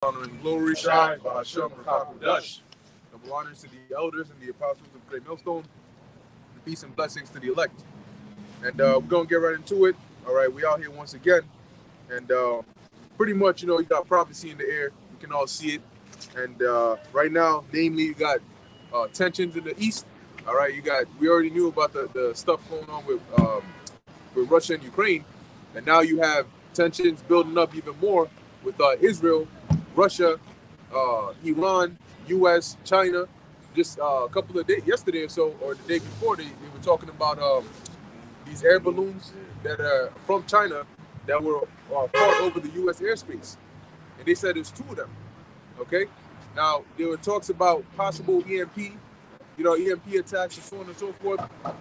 honor and glory. Shai B'Hashem Rakakudash. Double honors to the elders and the apostles of Great Millstone. And peace and blessings to the elect. And we're going to get right into it. All right, we out here once again. And pretty much, you got prophecy in the air. We can all see it. And right now, namely, you got tensions in the east. All right, we already knew about the stuff going on with Russia and Ukraine. And now you have tensions building up even more with Israel, Russia, Iran, U.S., China. Just a couple of days, yesterday or so, or the day before, they were talking about these air balloons that are from China that were caught over the U.S. airspace. And they said there's two of them, okay? Now, there were talks about possible EMP, EMP attacks and so on and so forth.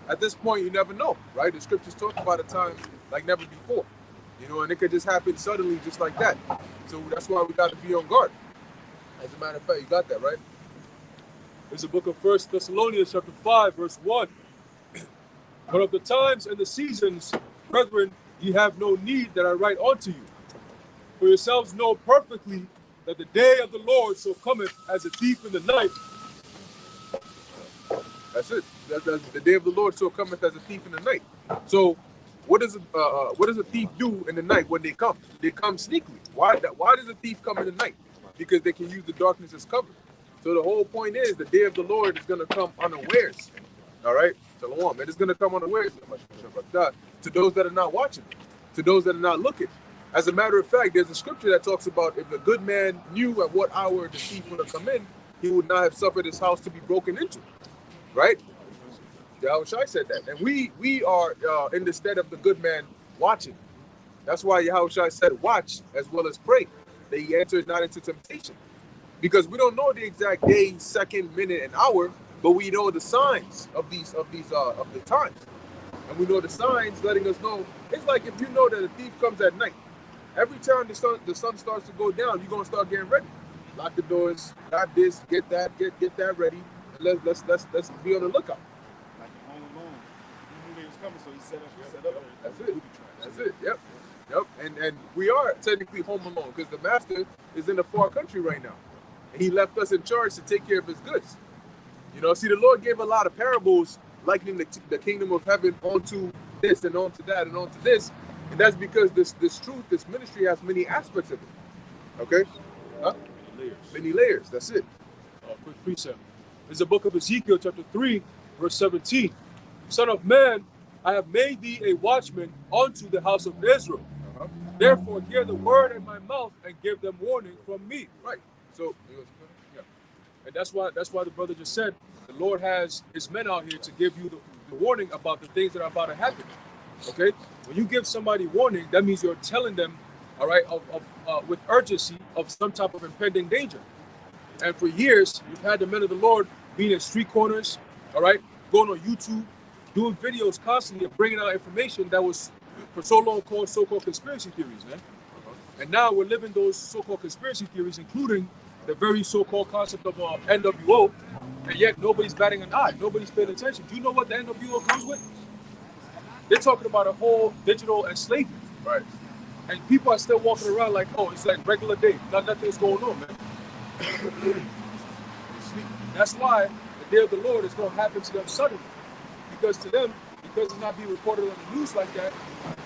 At this point, you never know, right? The scriptures talk about a time like never before, and it could just happen suddenly just like that. So that's why we got to be on guard. As a matter of fact, you got that, right? It's the book of 1 Thessalonians chapter 5, verse 1. But of the times and the seasons, brethren, ye have no need that I write unto you. For yourselves know perfectly that the day of the Lord so cometh as a thief in the night. That's it. That's the day of the Lord so cometh as a thief in the night. So what does a thief do in the night when they come? They come sneakily. Why does a thief come in the night? Because they can use the darkness as cover. So the whole point is the day of the Lord is going to come unawares. All right? Shalom. And it's going to come unawares to those that are not watching, to those that are not looking. As a matter of fact, there's a scripture that talks about if a good man knew at what hour the thief would have come in, he would not have suffered his house to be broken into. Right? Yahushua said that. And we are in the stead of the good man watching. That's why Yahushua said watch as well as pray, that he enters not into temptation. Because we don't know the exact day, second, minute, and hour, but we know the signs of the times. And we know the signs letting us know. It's like if you know that a thief comes at night, every time the sun starts to go down, you're gonna start getting ready. Lock the doors, got this, get that ready, and let's be on the lookout. Like Home Alone. He knew they was coming, so he set up. That's it. Yep. And we are technically home alone because the master is in a far country right now. And he left us in charge to take care of his goods. See, the Lord gave a lot of parables likening the kingdom of heaven onto this and onto that and onto this. And that's because this truth, this ministry has many aspects of it. Okay? Huh? Many layers. That's it. Quick precept. It's the book of Ezekiel chapter 3, verse 17. Son of man, I have made thee a watchman unto the house of Israel. Therefore, hear the word in my mouth and give them warning from me. Right. So, yeah. And that's why the brother just said, the Lord has his men out here to give you the warning about the things that are about to happen. Okay? When you give somebody warning, that means you're telling them, all right, with urgency of some type of impending danger. And for years, you've had the men of the Lord being in street corners, all right, going on YouTube, doing videos constantly and bringing out information that was for so long called so-called conspiracy theories, man. And now we're living those so-called conspiracy theories, including the very so-called concept of NWO, and yet nobody's batting an eye. Nobody's paying attention. Do you know what the NWO comes with? They're talking about a whole digital enslavement. Right. And people are still walking around like, oh, it's like regular day. Nothing's going on, man. That's why the day of the Lord is going to happen to them suddenly. Because to them, because it's not being reported on the news like that,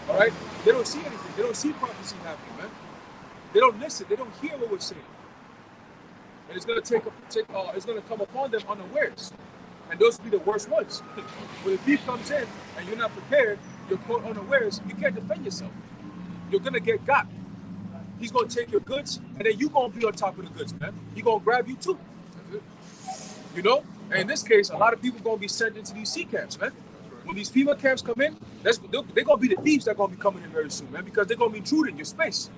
all right, they don't see anything. They don't see prophecy happening, man. They don't listen. They don't hear what we're saying. And it's going to it's going to come upon them unawares. And those will be the worst ones. When a thief comes in and you're not prepared, you're caught unawares, you can't defend yourself. You're going to get got. He's going to take your goods, and then you're going to be on top of the goods, man. He's going to grab you too. And in this case, a lot of people are going to be sent into these sea camps, man. When these FEMA camps come in, they're going to be the thieves that are going to be coming in very soon, man, because they're going to be intruding your space.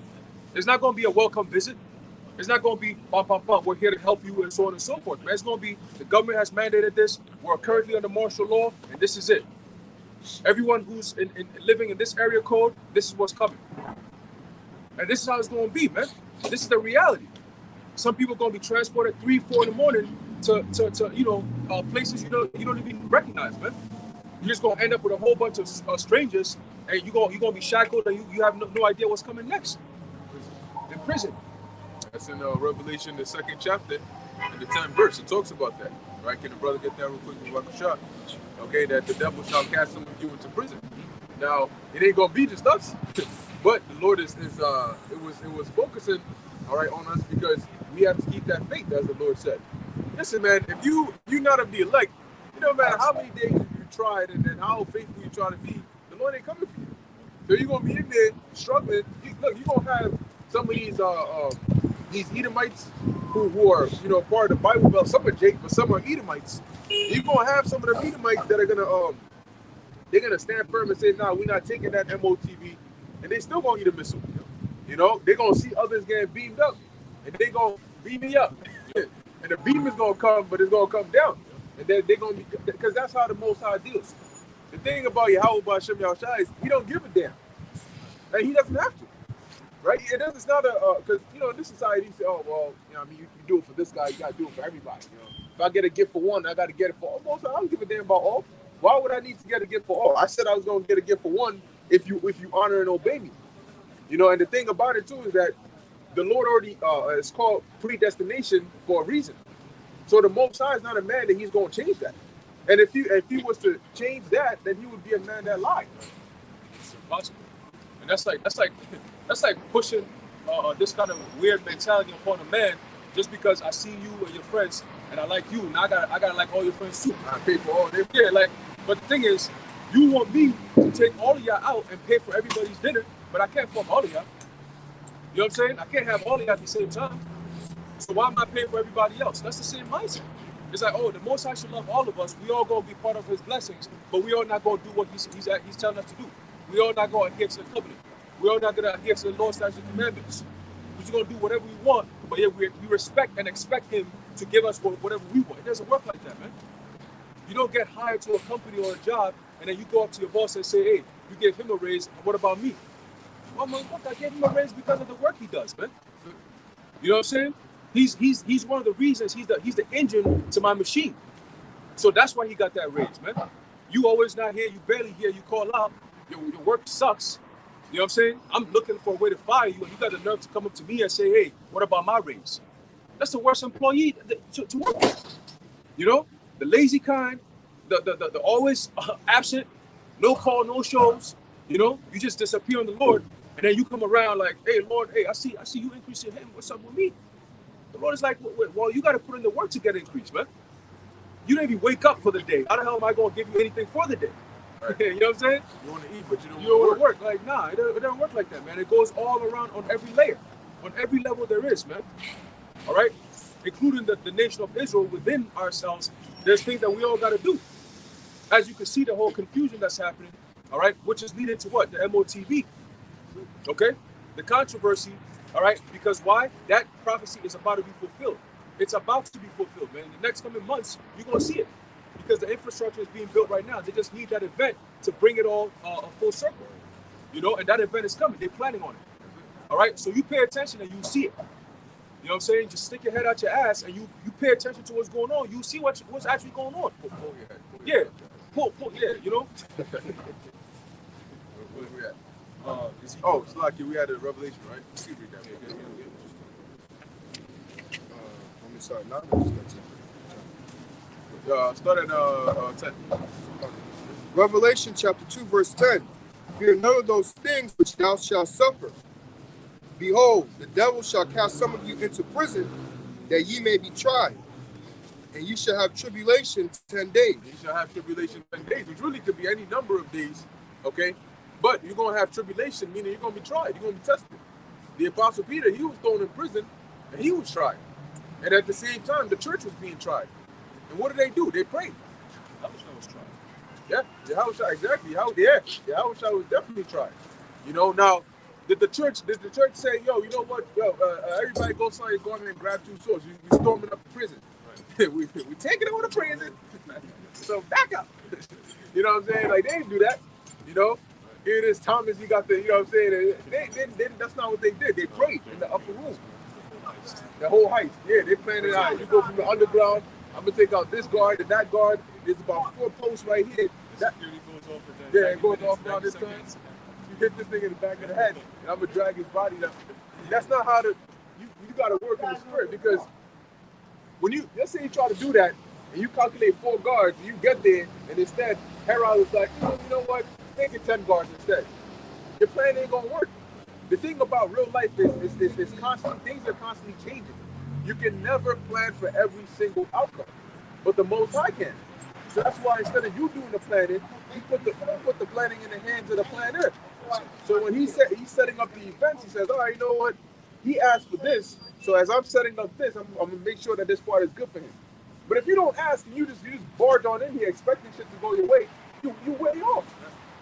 It's not going to be a welcome visit. It's not going to be, we're here to help you and so on and so forth, man. It's going to be, the government has mandated this. We're currently under martial law, and this is it. Everyone who's living in this area code, this is what's coming. And this is how it's going to be, man. This is the reality. Some people are going to be transported 3, 4 in the morning to places you don't even recognize, man. You're just going to end up with a whole bunch of strangers, and you're going to be shackled, and you have no idea what's coming next. In prison. That's in Revelation, the 2nd chapter, and the 10th verse. It talks about that. Right? Can the brother get that real quick with a shot? Okay, that the devil shall cast some of you into prison. Now, it ain't gonna be just us, but the Lord it was focusing, all right, on us because we have to keep that faith, as the Lord said. Listen, man, if you're not of the elect, it don't matter how many days you tried and how faithful you try to be, the Lord ain't coming for you. So you're gonna be in there struggling. Look, you're gonna have some of these Edomites who are, you know, part of the Bible Belt. Some are Jake, but some are Edomites. You're gonna have some of the Edomites that are gonna they're gonna stand firm and say, "Nah, we're not taking that MOTV," and they still gonna eat a missile. You know, they're gonna see others getting beamed up, and they gonna beam me up, and the beam is gonna come, but it's gonna come down, and then they're gonna be, because that's how the Most High deals. The thing about Yahweh B'Shem Yahushua is he don't give a damn, and he doesn't have to. Right? It's not because, you know, in this society, you say, oh, well, you know, I mean, you do it for this guy, you got to do it for everybody. You know, if I get a gift for one, I got to get it for all. So I don't give a damn about all. Why would I need to get a gift for all? I said I was going to get a gift for one if you honor and obey me. You know, and the thing about it, too, is that the Lord already, it's called predestination for a reason. So the Most High is not a man that he's going to change that. And if he was to change that, then he would be a man that lied. It's impossible. And that's like pushing this kind of weird mentality upon a man just because I see you and your friends and I like you, and I gotta like all your friends too. I pay for all them. Yeah, like, but the thing is, you want me to take all of y'all out and pay for everybody's dinner, but I can't fuck all of y'all. You know what I'm saying? I can't have all of y'all at the same time. So why am I paying for everybody else? That's the same mindset. It's like, oh, the Most High should love all of us. We all gonna be part of His blessings, but we all not gonna do what He's telling us to do. We all not gonna adhere to the covenant. We all not gonna adhere to the Lord's statutes and commandments. We're just gonna do whatever we want, but yeah, we respect and expect Him to give us whatever we want. It doesn't work like that, man. You don't get hired to a company or a job, and then you go up to your boss and say, hey, you gave him a raise, and what about me? Well, motherfucker, I gave him a raise because of the work he does, man. You know what I'm saying? He's one of the reasons, he's the engine to my machine. So that's why he got that raise, man. You always not here, you barely here, you call out, your work sucks. You know what I'm saying? I'm looking for a way to fire you, and you got the nerve to come up to me and say, hey, what about my raise? That's the worst employee to work with. You know? The lazy kind, the always absent, no call, no shows. You know? You just disappear on the Lord, and then you come around like, hey, Lord, hey, I see you increasing him. What's up with me? The Lord is like, well, you got to put in the work to get increased, man. You didn't even wake up for the day. How the hell am I going to give you anything for the day? Right. You know what I'm saying? You want to eat, but you don't want to work. Like, nah, it doesn't work like that, man. It goes all around on every layer, on every level there is, man. All right? Including the nation of Israel within ourselves, there's things that we all got to do. As you can see, the whole confusion that's happening, all right, which is leading to what? The MOTV. Okay? The controversy, all right? Because why? That prophecy is about to be fulfilled. It's about to be fulfilled, man. In the next coming months, you're going to see it. Because the infrastructure is being built right now. They just need that event to bring it all a full circle. You know, and that event is coming. They're planning on it. All right? So you pay attention and you see it. You know what I'm saying? Just stick your head out your ass and you pay attention to what's going on. You see what's actually going on. Yeah. Pull, yeah, you know? Where we at? Oh, it's like we had a revelation, right? You read that. Let me start now. Or just Start at 10. Revelation chapter 2, verse 10. Fear none of those things which thou shalt suffer. Behold, the devil shall cast some of you into prison, that ye may be tried. And ye shall have tribulation 10 days. You shall have tribulation 10 days, which really could be any number of days, okay? But you're going to have tribulation, meaning you're going to be tried. You're going to be tested. The Apostle Peter, he was thrown in prison, and he was tried. And at the same time, the church was being tried. And what did? They prayed. Yahushua was tried. Yeah, Yahushua, exactly. Yahushua was definitely tried. You know, now, did the church say, yo, you know what? Everybody go sign your garment and grab 2 swords. We storming up the prison. Right. we taking over the prison. So back up. You know what I'm saying? Like, they didn't do that. You know? Here it is, Thomas, you got the, you know what I'm saying? They, that's not what they did. They prayed in the upper room. The whole heist. Yeah, they planned it out. You go from the underground. I'm going to take out this guard and that guard. There's about 4 posts right here. That security goes off. It goes off around this time. You hit this thing in the back of the head, and I'm going to drag his body down. That's not how you you gotta work in the spirit, because when you, let's say you try to do that and you calculate 4 guards and you get there and instead Herod was like, you know what, make it 10 guards instead. Your plan ain't gonna work. The thing about real life is constant, things are constantly changing. You can never plan for every single outcome, but the Most High can. So that's why instead of you doing the planning, you put the planning in the hands of the planner. So when he's setting up the events, he says, all right, you know what? He asked for this, so as I'm setting up this, I'm gonna make sure that this part is good for him. But if you don't ask and you just barge on in here expecting shit to go your way, you way off.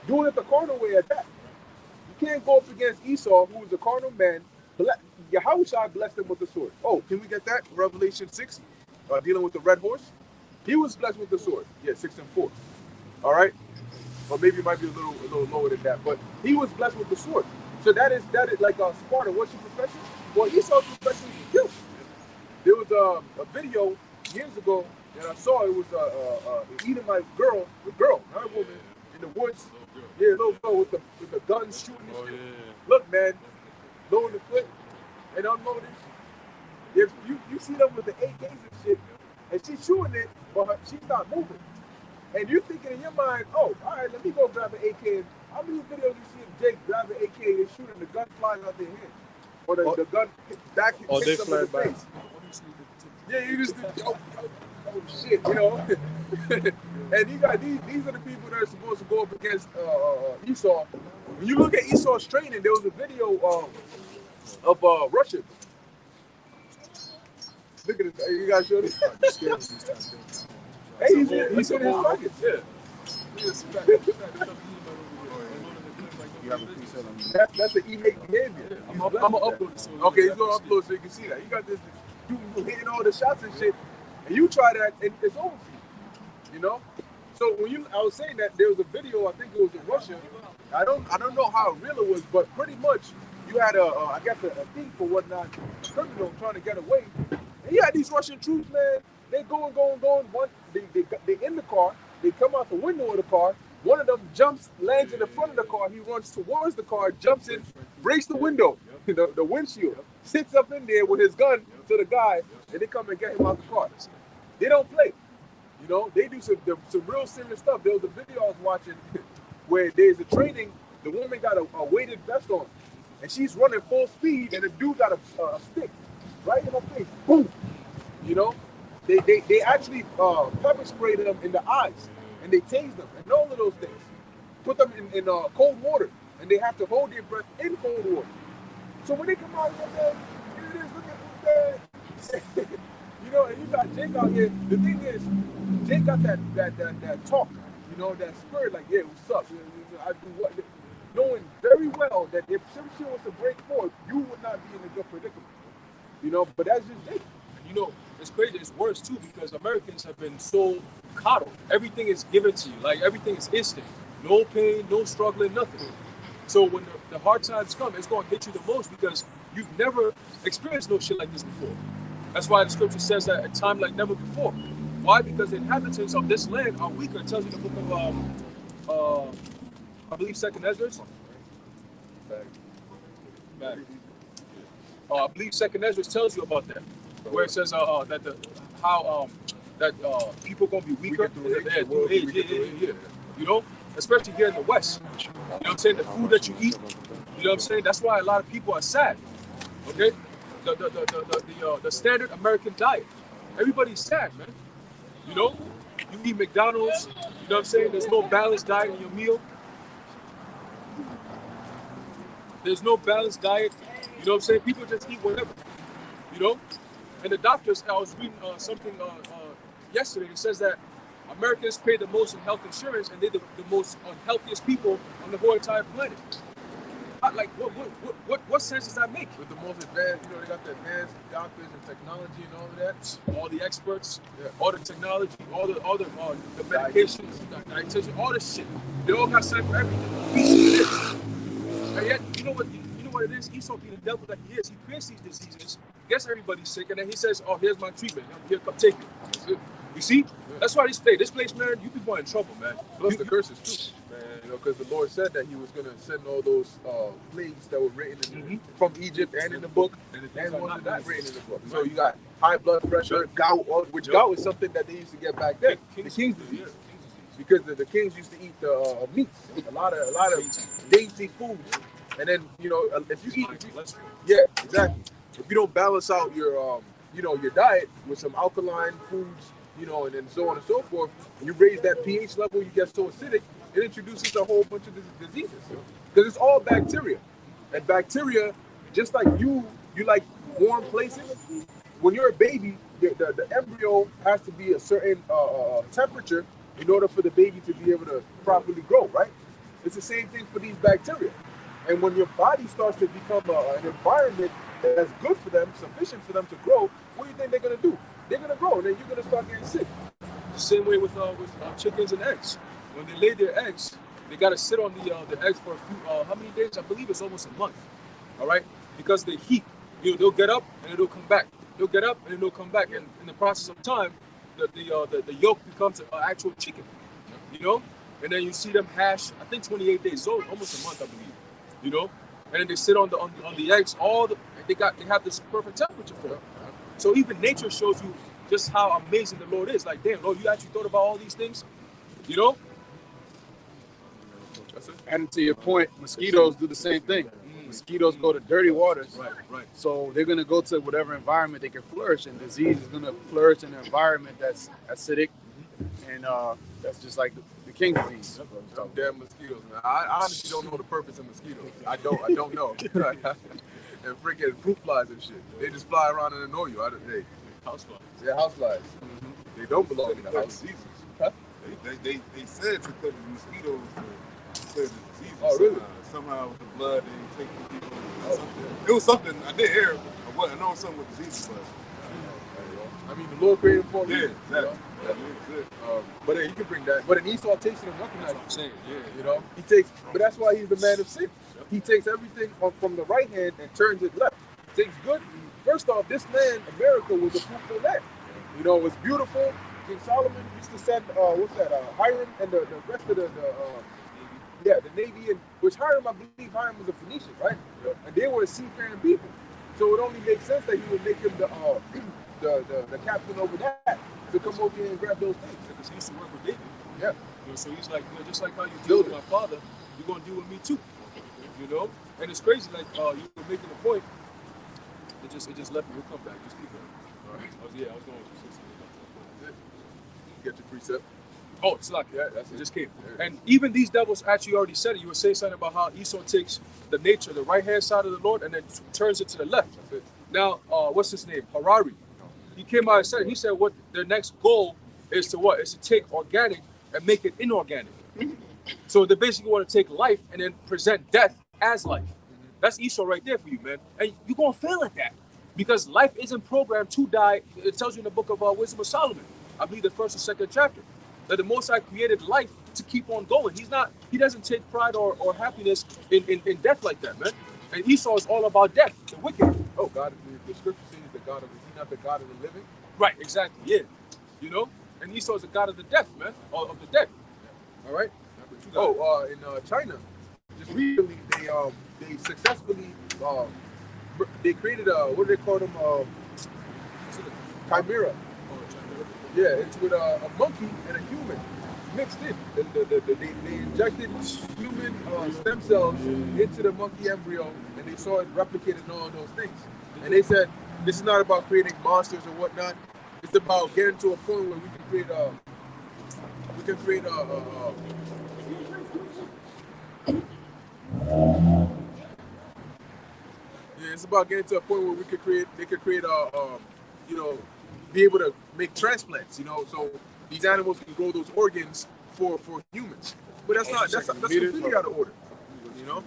Doing it the carnal way at that. You can't go up against Esau, who is a carnal man. Yahushua blessed him with the sword. Oh, can we get that? Revelation 6, dealing with the red horse. He was blessed with the sword. Yeah, 6 and 4. All right, or maybe it might be a little lower than that, but he was blessed with the sword. So that is like Sparta. What's your profession? Well, Esau's profession is to kill. There was a video years ago that I saw. It was an Edomite girl, not a woman, in the woods. Yeah, little girl with the guns shooting and shit. Look, man, loading the clip and unloading. If you see them with the AKs and shit, and she's shooting it, but she's not moving. And you're thinking in your mind, oh, all right, let me go grab an AK. And how many videos you see of Jake grab an AK and shooting, the gun flies out their hand? Or the gun back hits them in the face. Yeah, you just think, oh shit, you know. And you got these are the people that are supposed to go up against Esau. When you look at Esau's training, there was a video of Russia. Look at this. You guys show this? Hey, he's in his pockets. Yeah. That's the innate behavior. I'm gonna upload this. Okay, he's gonna upload so you can see that. You got this. You hitting all the shots and shit, and you try that, and it's over for you. You know. So when I was saying that there was a video, I think it was in Russia. I don't know how real it was, but pretty much you had I guess a thief or whatnot, a criminal trying to get away. And you had these Russian troops, man. They going. One, they in the car. They come out the window of the car. One of them jumps, lands in the front of the car. He runs towards the car, jumps in, breaks the window, the windshield, sits up in there with his gun to the guy, and they come and get him out the car. They don't play. You know, they do some real serious stuff. There was a video I was watching where there's a training. The woman got a weighted vest on, and she's running full speed, and the dude got a stick right in her face. Boom. You know, they actually pepper sprayed them in the eyes, and they tased them, and all of those things. Put them in cold water, and they have to hold their breath in cold water. So when they come out here, man, here it is, look at that. You know, and you got Jake out here. The thing is, Jake got that talk, you know, that spirit, like, yeah, what's up? I do what? Knowing very well that if some shit was to break forth, you would not be in a good predicament. You know, but that's just Jake. You know, it's crazy. It's worse too because Americans have been so coddled. Everything is given to you. Like everything is instant. No pain, no struggling, nothing. So when the hard times come, it's going to hit you the most because you've never experienced no shit like this before. That's why the scripture says that a time like never before. Why? Because the inhabitants of this land are weaker. It tells you in the book of, I believe, 2nd Ezra. I believe 2nd Ezra tells you about that, where it says that people gonna be weaker through age. Yeah. You know, especially here in the West. You know what I'm saying? The food that you eat. You know what I'm saying? That's why a lot of people are sad. Okay. The standard American diet. Everybody's sad, man. You know, you eat McDonald's. You know what I'm saying? There's no balanced diet in your meal. There's no balanced diet. You know what I'm saying? People just eat whatever. You know? And the doctors, I was reading something yesterday. It says that Americans pay the most in health insurance and they're the most unhealthiest people on the whole entire planet. Like, what sense does that make? With the most advanced, you know, they got the advanced doctors and technology and all of that. All the experts, all the technology, all the medications, dietitian, all this shit. They all got signed for everything. And yet, you know what it is? Esau being the devil that he is. He creates these diseases, gets everybody sick, and then he says, "Oh, here's my treatment. Here, come take it." That's it. You see? That's why this place, man, you people are in trouble, man. Plus the curses too, man. You know, because the Lord said that He was gonna send all those plagues that were written from Egypt and in the book, And the and things are ones not that are written. written in the book. So you got high blood pressure, gout, which gout is something that they used to get back then. The king's disease. Because the kings used to eat the meats, a lot of dainty foods, and then you know if you eat, yeah, exactly. If you don't balance out your your diet with some alkaline foods, you know, and then so on and so forth, and you raise that pH level, you get so acidic, it introduces a whole bunch of diseases because it's all bacteria, and bacteria, just like you like warm places. When you're a baby, the embryo has to be a certain temperature in order for the baby to be able to properly grow, right? It's the same thing for these bacteria. And when your body starts to become an environment that's good for them, sufficient for them to grow, what do you think they're going to do? They're going to grow, and then you're going to start getting sick. The same way with chickens and eggs. When they lay their eggs, they got to sit on the eggs for a few, how many days? I believe it's almost a month, all right? Because they heat. You know, they'll get up and it'll come back. They'll get up and it'll come back. And in the process of time, the yolk becomes an actual chicken, you know? And then you see them hash, I think 28 days, so almost a month, I believe, you know? And then they sit on the eggs, they have this perfect temperature for it. So even nature shows you just how amazing the Lord is. Like, damn, Lord, you actually thought about all these things, you know? That's it. And to your point, mosquitoes do the same thing. Mosquitoes go to dirty waters. Right. So they're going to go to whatever environment they can flourish, and disease is going to flourish in an environment that's acidic, and that's just like the king disease. Them damn mosquitoes, man. I honestly don't know the purpose of mosquitoes. I don't know. And freaking fruit flies and shit. They just fly around and annoy you. Houseflies. They're house flies. They don't belong in the house. Huh? They said to cut the mosquitoes to clear the disease. Oh, really? Somehow with the blood they take the people. It was something I did hear. I know something with diseases, but I mean, the Lord created them for a yeah, reason. exactly. You know? But hey, you can bring that. But in Esau takes it and recognizes. I'm saying, yeah. You know, he takes. But that's why he's the man of sin. He takes everything from the right hand and turns it left. Takes good. First off, this land, America, was a fruitful land. You know, it was beautiful. King Solomon used to send Hiram and the rest of the Navy, and which Hiram, I believe Hiram was a Phoenician, right? And they were seafaring people. So it only makes sense that he would make him the captain over that to come over here and grab those things. Because he used to work with David. Yeah. You know, so he's like, you know, just like how you deal with my father, you're going to deal with me too. You know? And it's crazy, like, you were making a point. It just left me. We'll come back. Just keep going. All right. I was going to Get your precept. Oh, it's like, Yeah, that's it it. just came. Yeah. And even these devils actually already said it. You were saying something about how Esau takes the nature, the right-hand side of the Lord, and then turns it to the left. That's it. Now, what's his name? Harari. He came out and said, he said what their next goal is to what? Is to take organic and make it inorganic. So they basically want to take life and then present death as life. That's Esau right there for you, man. And you're going to fail at that. Because life isn't programmed to die. It tells you in the book of Wisdom of Solomon, I believe the first or second chapter, that the Most High created life to keep on going. He doesn't take pride or happiness in death like that, man. And Esau is all about death, the wicked. Oh, God, the scripture says the God of, is he not the God of the living? Right, exactly, yeah. You know? And Esau is the God of the death, man, or of the dead. All right? Oh, in China, just recently they successfully they created what do they call them? Chimera. Yeah, it's with a monkey and a human mixed in. They injected human stem cells into the monkey embryo, and they saw it replicated and all those things. And they said this is not about creating monsters or whatnot. It's about getting to a point where we can create it's about getting to a point where they could create be able to make transplants, you know, so these animals can grow those organs for humans. But that's completely out of order, you know.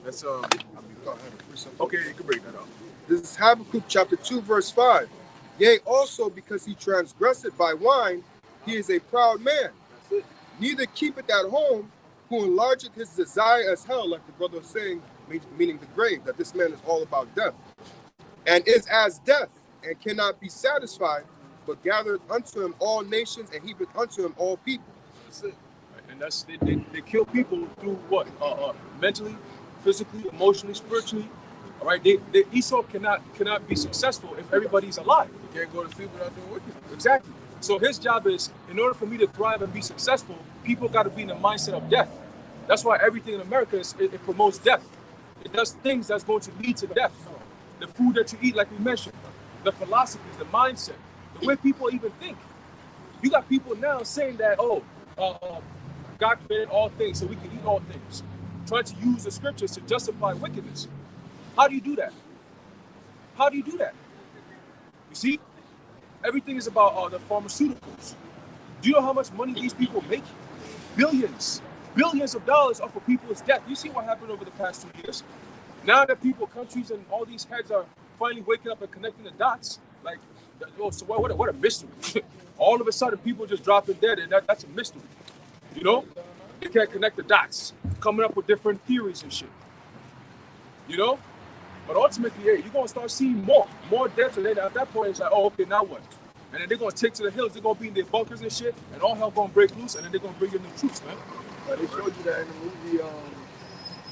That's okay. You can break that out. This is Habakkuk chapter 2, verse 5. Yea, also because he transgressed by wine, he is a proud man. Neither keepeth at home, who enlargeth his desire as hell, like the brother was saying, meaning the grave, that this man is all about death. And is as death, and cannot be satisfied, but gathered unto him all nations, and heapeth unto him all people. That's it. And that's they kill people through what? Mentally, physically, emotionally, spiritually. All right. Esau cannot be successful if everybody's alive. You can't go to sleep without doing wicked. Exactly. So his job is, in order for me to thrive and be successful, people got to be in the mindset of death. That's why everything in America it promotes death. It does things that's going to lead to death. The food that you eat, like we mentioned, the philosophies, the mindset, the way people even think. You got people now saying that, God created all things, so we can eat all things. Trying to use the scriptures to justify wickedness. How do you do that? How do you do that? You see, everything is about the pharmaceuticals. Do you know how much money these people make? Billions of dollars off of people's death. You see what happened over the past 2 years? Now that people, countries, and all these heads are finally waking up and connecting the dots, like, so what a mystery. All of a sudden, people just dropping dead, and that's a mystery. You know? They can't connect the dots, coming up with different theories and shit. You know? But ultimately, hey, you're going to start seeing more deaths, and then at that point, it's like, oh, okay, now what? And then they're going to take to the hills, they're going to be in their bunkers and shit, and all hell going to break loose, and then they're going to bring in the troops, man. But they showed you that in the movie,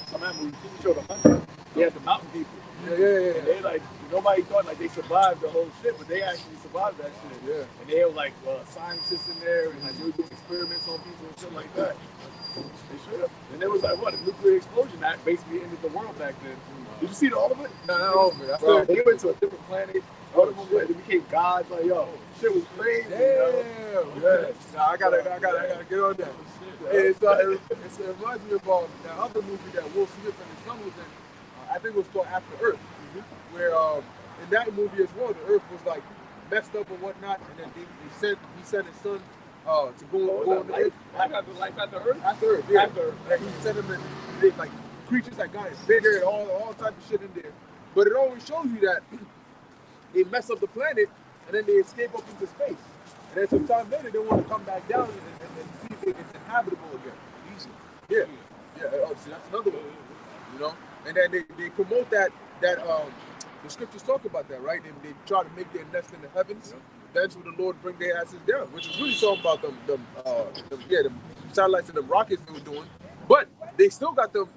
some of that movie, TV show, The Hunter. They had the mountain people. Yeah. And they like, nobody thought like they survived the whole shit, but they actually survived that shit. Yeah. And they had like scientists in there, and like they were doing experiments on people and shit like that. They should have. And there was like what, a nuclear explosion that basically ended the world back then. Did you see all of it? No, not all of it. Bro, they went to a different planet. All of them, they became gods. Like, yo, shit was crazy. Yeah. Nah, I gotta get on that. It reminds me about that other movie that Will Smith and his son was in. I think it was called After Earth, where in that movie as well, the Earth was like messed up and whatnot, and then he sent his son to go on the Earth. Life after Earth? After Earth, yeah. After Earth. And he sent him in like creatures that got bigger and all type of shit in there. But it always shows you that they mess up the planet and then they escape up into space. And then sometime later they want to come back down and see if it's inhabitable again. Easy. Yeah. See, that's another one. You know? And then they promote that the scriptures talk about that, right? They try to make their nest in the heavens. That's where the Lord bring their asses down, which is really talking about the satellites and the rockets they were doing. But they still got them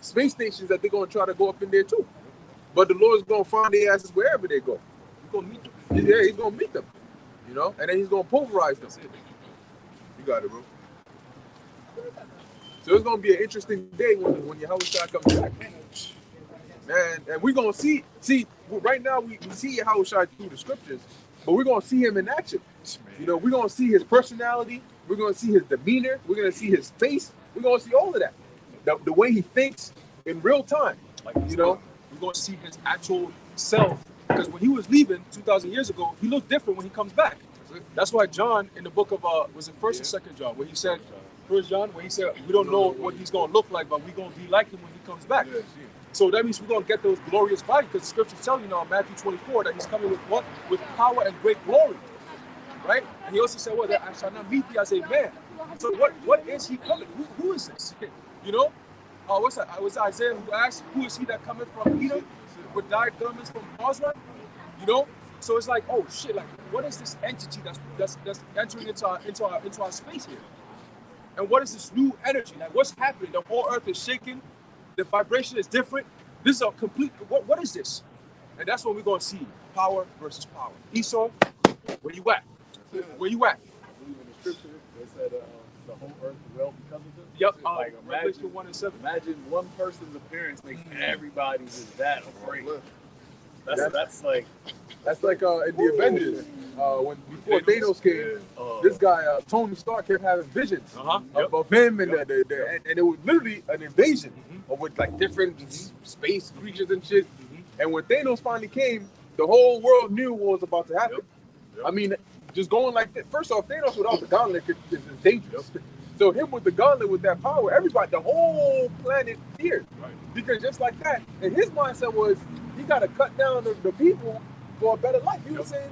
space stations that they're gonna try to go up in there too. But the Lord's gonna find their asses wherever they go. He's gonna meet them. Yeah, he's gonna meet them. You know, and then he's gonna pulverize them. You got it, bro. So it's gonna be an interesting day when Yahushua comes back, man. And we're gonna see. Right now we see Yahushua through the scriptures, but we're gonna see him in action. You know, we're gonna see his personality. We're gonna see his demeanor. We're gonna see his face. We're gonna see all of that. The way he thinks in real time. Like, you know, we're going to see his actual self. Because when he was leaving 2,000 years ago, he looked different when he comes back. That's why John, in the book of, was it 1st or 2nd John, where he said, 1st John, where he said, we don't know what he's going to look like, but we're going to be like him when he comes back. So that means we're going to get those glorious bodies, because the scriptures tell you now in Matthew 24 that he's coming with what? With power and great glory. Right? And he also said, well, that I shall not meet thee as a man. So what is he coming? Who is this? You know? What's that? It was Isaiah who asked, who is he that cometh from Edom with dyed garments from Bozrah? You know? So it's like, oh shit, like what is this entity that's entering into our space here? And what is this new energy? Like what's happening? The whole earth is shaking, the vibration is different. This is a complete what is this? And that's what we're gonna see. Power versus power. Esau, where you at? Where you at? In the scripture, they said the whole earth will because of this. Yep. Like Revelation 1 and 7. Imagine one person's appearance makes everybody just that afraid. That's like in the Avengers before Thanos came. This guy Tony Stark kept having visions of him and it was literally an invasion with like different space creatures and shit. And when Thanos finally came, the whole world knew what was about to happen. I mean, just going like that. First off, Thanos without the gauntlet is dangerous. So him with the gauntlet, with that power, everybody, the whole planet feared. Right. Because just like that, and his mindset was, he got to cut down the people for a better life. He was saying,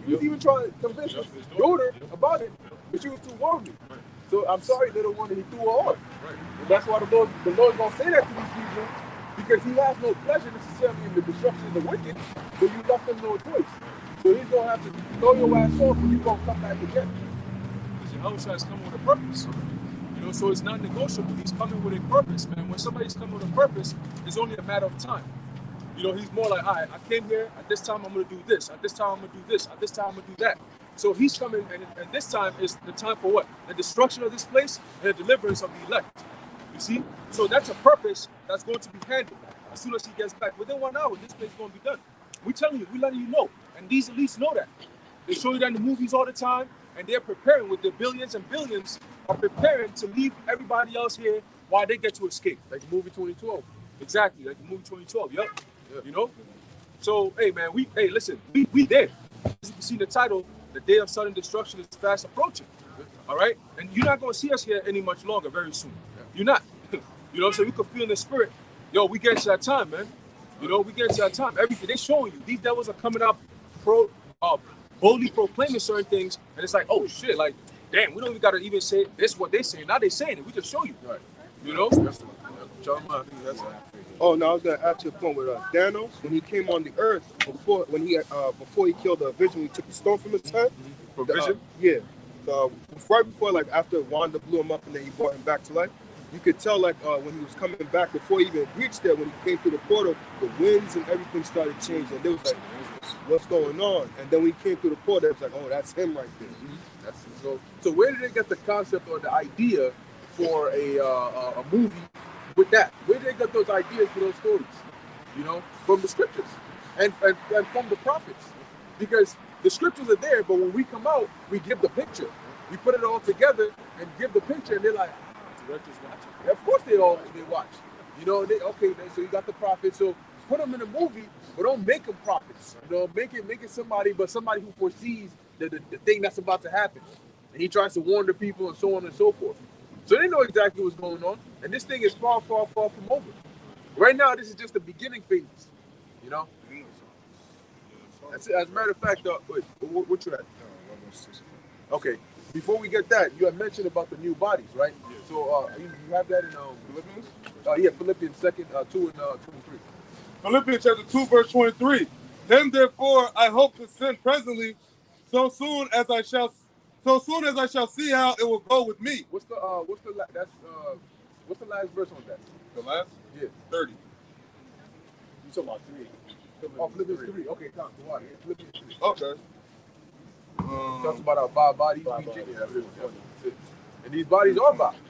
he was even trying to convince his daughter about it, but she was too worldly. Right. So I'm sorry, little one, that he threw her off. Right. And that's why the Lord's going to say that to these people, because he has no pleasure necessarily in the destruction of the wicked, but you left them no choice. So he's gonna have to throw your ass off and you're gonna come back again. Because your Yahweh is coming with a purpose. You know, so it's not negotiable. He's coming with a purpose, man. When somebody's coming with a purpose, it's only a matter of time. You know, he's more like, all right, I came here, at this time I'm gonna do this, at this time I'm gonna do this, at this time I'm gonna do that. So he's coming, and this time is the time for what? The destruction of this place and the deliverance of the elect. You see? So that's a purpose that's going to be handled as soon as he gets back. Within 1 hour, this place is going to be done. We're telling you, we're letting you know. And these elites know that. They show you that in the movies all the time, and they're preparing with their billions and billions, are preparing to leave everybody else here while they get to escape. Like the movie 2012. Exactly, like the movie 2012, yep. You know? So, hey, man, listen, we there. As you can see the title, the day of sudden destruction is fast approaching. All right? And you're not going to see us here any much longer very soon. You're not. You know, so you can feel in the spirit, yo, we get to that time, man. You know, we get to that time. Everything, they're showing you. These devils are coming up boldly proclaiming certain things, and it's like, oh, shit, like, damn, we don't even got to even say this what they're saying. Now they're saying it. We just show you. Right. You know? That's the one. I think that's it. Oh, no, I was gonna add to the point with Thanos when he came on the earth before he killed the Vision, he took the stone from his head. For Vision? Yeah. So right before, like after Wanda blew him up and then he brought him back to life, you could tell like when he was coming back before he even reached there, when he came through the portal, the winds and everything started changing. They was like, what's going on? And then when he came through the portal, it was like, oh, that's him right there. That's so where did they get the concept or the idea for a movie with that? Where did they get those ideas for those stories? You know, from the scriptures and from the prophets. Because the scriptures are there, but when we come out, we give the picture. We put it all together and give the picture, and they're like, directors watching. Of course they watch. You know, so you got the prophets. So put them in a movie, but don't make them prophets. You know, make it somebody who foresees the thing that's about to happen. And he tries to warn the people and so on and so forth. So they know exactly what's going on. And this thing is far, far, far from over. Right now, this is just the beginning phases. You know? That's it. As a matter of fact, wait, what you at? Okay. Before we get that, you had mentioned about the new bodies, right? Yeah. So you have that in Philippians? Yeah, Philippians 2, 2 and 23. Philippians chapter 2, verse 23. Then therefore I hope to send presently, so soon as I shall see how it will go with me. What's the last verse on that? The last? Yeah. 30. You talking about 3? Philippians 3. Okay, come on. Philippians 3. Okay. Talks about our bodies. And these bodies are bodies.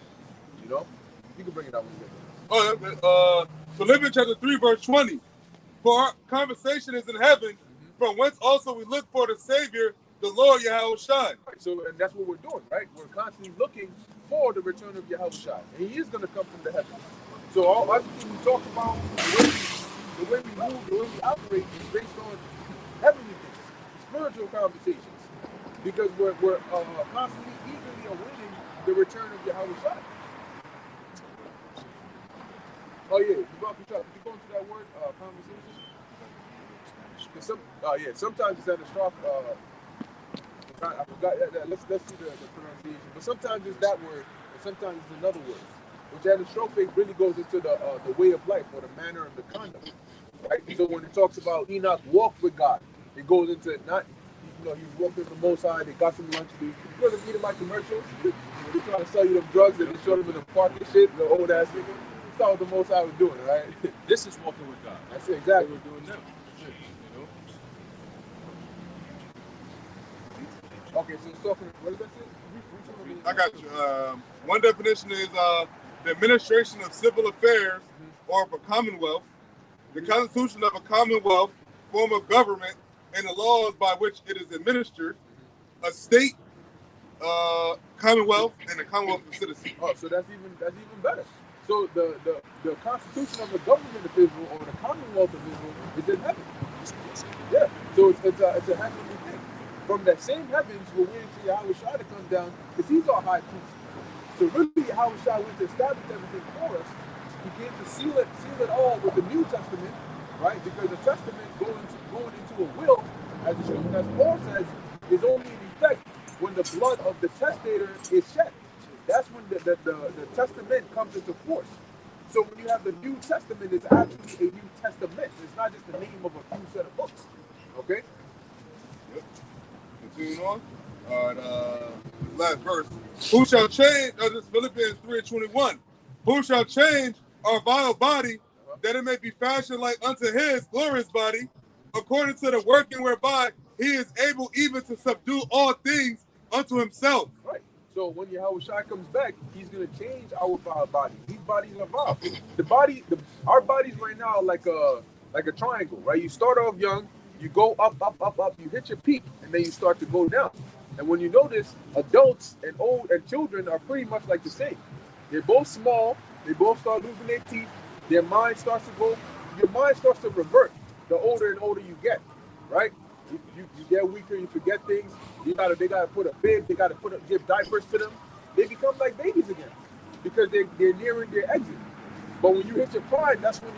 You know? You can bring it out when you get there. Philippians chapter 3, verse 20. For our conversation is in heaven, from whence also we look for the Savior, the Lord Yahweh Shai. Right, so and that's what we're doing, right? We're constantly looking for the return of Yahweh Shai. And he is going to come from the heavens. So everything we talk about, the way we move, the way we operate is based on heavenly things, spiritual conversations. Because we're constantly eagerly awaiting the return of Yahweh Shai. Oh yeah, did you go into that word, conversation? Sometimes it's anastrophe. I forgot. Let's see the pronunciation. But sometimes it's that word, and sometimes it's another word. Which anastrophe really goes into the way of life or the manner of the conduct. Right? So when it talks about Enoch walked with God, it goes into not. You know, he was walking with the Most High. They got some lunch to do. You know, the my commercials. They're trying to sell you them drugs, and they show them in the park and shit. The old ass nigga. That's what the Most High was doing, right? This is walking with God. That's it, exactly. What we're doing now. You know? Okay, so it's talking. What does that say? I got you. One definition is the administration of civil affairs or of a commonwealth, the constitution of a commonwealth, form of government, and the laws by which it is administered, a state, commonwealth, and a commonwealth of citizens. Oh, so that's even better. So the constitution of the government of Israel or the commonwealth of Israel is in heaven. Yeah. So it's a heavenly thing. From that same heavens, we're waiting for Yahweh Shai to come down because he's our high priest. So really, Yahweh Shai went to establish everything for us. He came to seal it all with the New Testament, right? Because the Testament going into a will, as Paul says, is only in effect when the blood of the testator is shed. That's when the testament comes into force. So when you have the New Testament, it's actually a New Testament. It's not just the name of a few set of books. Okay? Continue on. All right, last verse. Who shall change, this is Philippians 3:21. Who shall change our vile body, that it may be fashioned like unto his glorious body, according to the working whereby he is able even to subdue all things unto himself. Right. So when Yahweh Shai comes back, he's gonna change our vile body. These bodies are vile. Our bodies right now are like a triangle, right? You start off young, you go up, up, up, up, you hit your peak, and then you start to go down. And when you notice, adults and old and children are pretty much like the same. They're both small, they both start losing their teeth, their mind starts to go, your mind starts to revert the older and older you get, right? You get weaker, you forget things. They gotta put a bib, they gotta give diapers to them. They become like babies again because they're nearing their exit. But when you hit your prime, that's when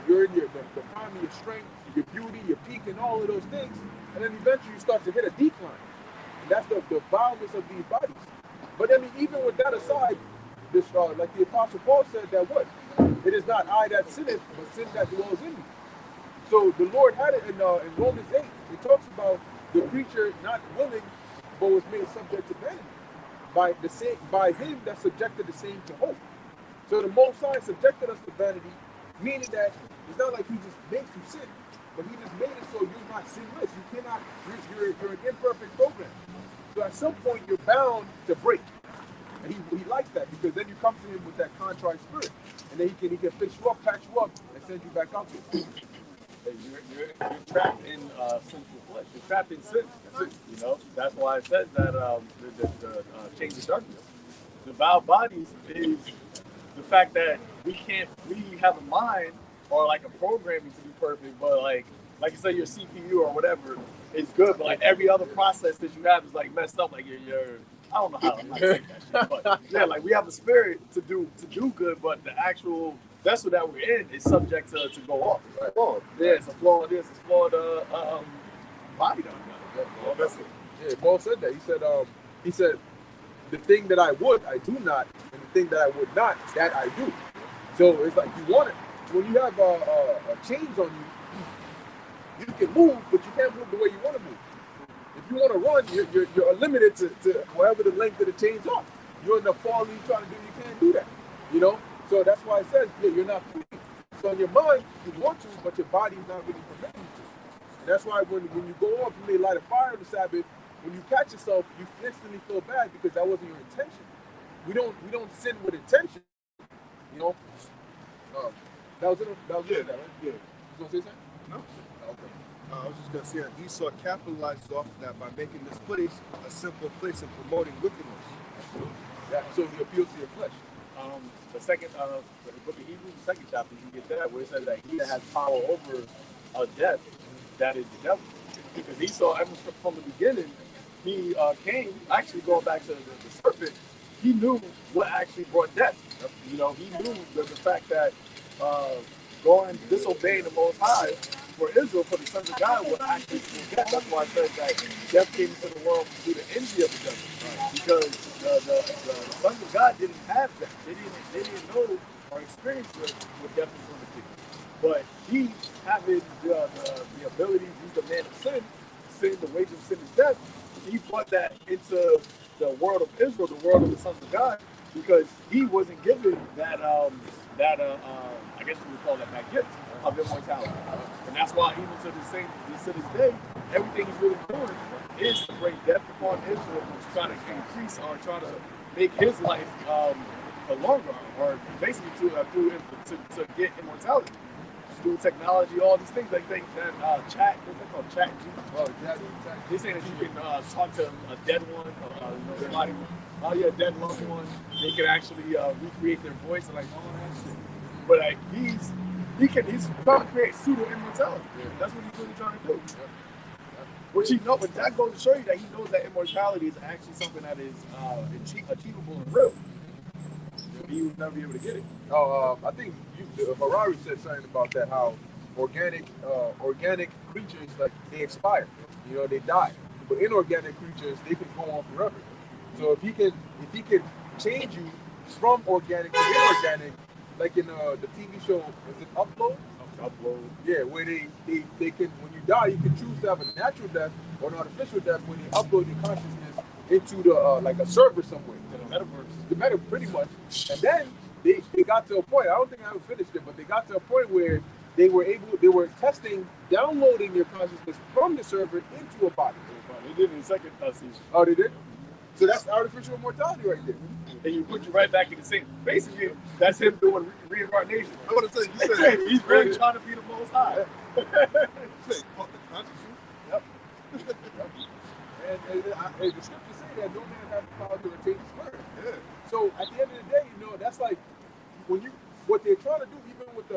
you're in the prime of your strength, your beauty, your peak, and all of those things. And then eventually you start to hit a decline. And that's the vileness of these bodies. But I mean, even with that aside, this like the Apostle Paul said that what? It is not I that sinneth, but sin that dwells in me. So the Lord had it in Romans 8. It talks about the creature not willing, but was made subject to vanity by him that subjected the same to hope. So the Most High subjected us to vanity, meaning that it's not like he just makes you sin, but he just made it so you're not sinless. You cannot. You're an imperfect program. So at some point you're bound to break, and he likes that because then you come to him with that contrite spirit, and then he can fix you up, patch you up, and send you back out there. You're trapped in sinful flesh. You're trapped in sin. You know, that's why it says that the change of darkness. The vile bodies is the fact that we have a mind or like a programming to be perfect, but like you say, your CPU or whatever is good, but like every other process that you have is like messed up. Like you're I don't know how I'm not saying that shit, but yeah, like we have a spirit to do good, but the actual vessel that we're in is subject to go off. Right? Flawed. Yeah, it's a flawed. It's a flawed body. Yeah, Paul said that. He said, the thing that I would, I do not, and the thing that I would not, that I do. So it's like you want it. When you have a chains on you, you can move, but you can't move the way you want to move. If you want to run, you're limited to whatever the length of the chains are. You're in the fall you trying to do, you can't do that. You know? So that's why it says, yeah, you're not free. So in your mind, you want to, but your body's not really permitting you to. And that's why when you go off, you may light a fire on the Sabbath. When you catch yourself, you instantly feel bad because that wasn't your intention. We don't sin with intention. You know? That was it, right? Yeah. You gonna say something? No. Okay. I was just gonna say that Esau capitalizes off of that by making this place a simple place and promoting wickedness. Yeah. So he appeals to your flesh. The second, the book of Hebrews, the second chapter, you get that where it says that he that has power over death, that is the devil. Because Esau, ever from the beginning, he came, actually going back to the serpent, he knew what actually brought death. You know, he knew the fact that disobeying the Most High for Israel, for the sons of God, would actually bring death. That's why it says that death came into the world through the envy of the devil. Because the sons of God didn't have that. They didn't know or experience what death was going to be. But he, having the ability, he's the man of sin, the wages of sin is death. He brought that into the world of Israel, the world of the sons of God, because he wasn't given that I guess you would call that gift of immortality. And that's why even to this day, everything he's really doing is to bring death upon Israel, who's trying to increase or trying to make his life longer, or basically to get immortality. Through technology, all these things, like that chat, what's that called? Chat G. They say that you can talk to a dead one, somebody, dead loved one. They can actually recreate their voice and like all that shit. But like he's trying to create pseudo immortality. That's what he's really trying to do. Which he knows, but that goes to show you that he knows that immortality is actually something that is achievable and real. He would never be able to get it. I think Harari said something about that. How organic creatures, like, they expire. You know, they die. But inorganic creatures, they can go on forever. So if he can change you from organic to inorganic, like in the TV show, is it Upload? Upload. Yeah, where they can, when you die, you can choose to have a natural death or an artificial death when they upload your consciousness into the like a server somewhere. The metaverse. The meta, pretty much. And then they got to a point, I don't think I ever finished it, but they got to a point where they were testing downloading your consciousness from the server into a body. They did it in the second season. Oh, they did? So that's artificial immortality right there. And you put you right back in the same. Basically, that's him doing reincarnation. I want to say, you said He's really trying to be the most high. you said fuck the consciousness. Yep. and the scriptures say that no man has the power to retain his word. Yeah. So at the end of the day, that's like when what they're trying to do, even with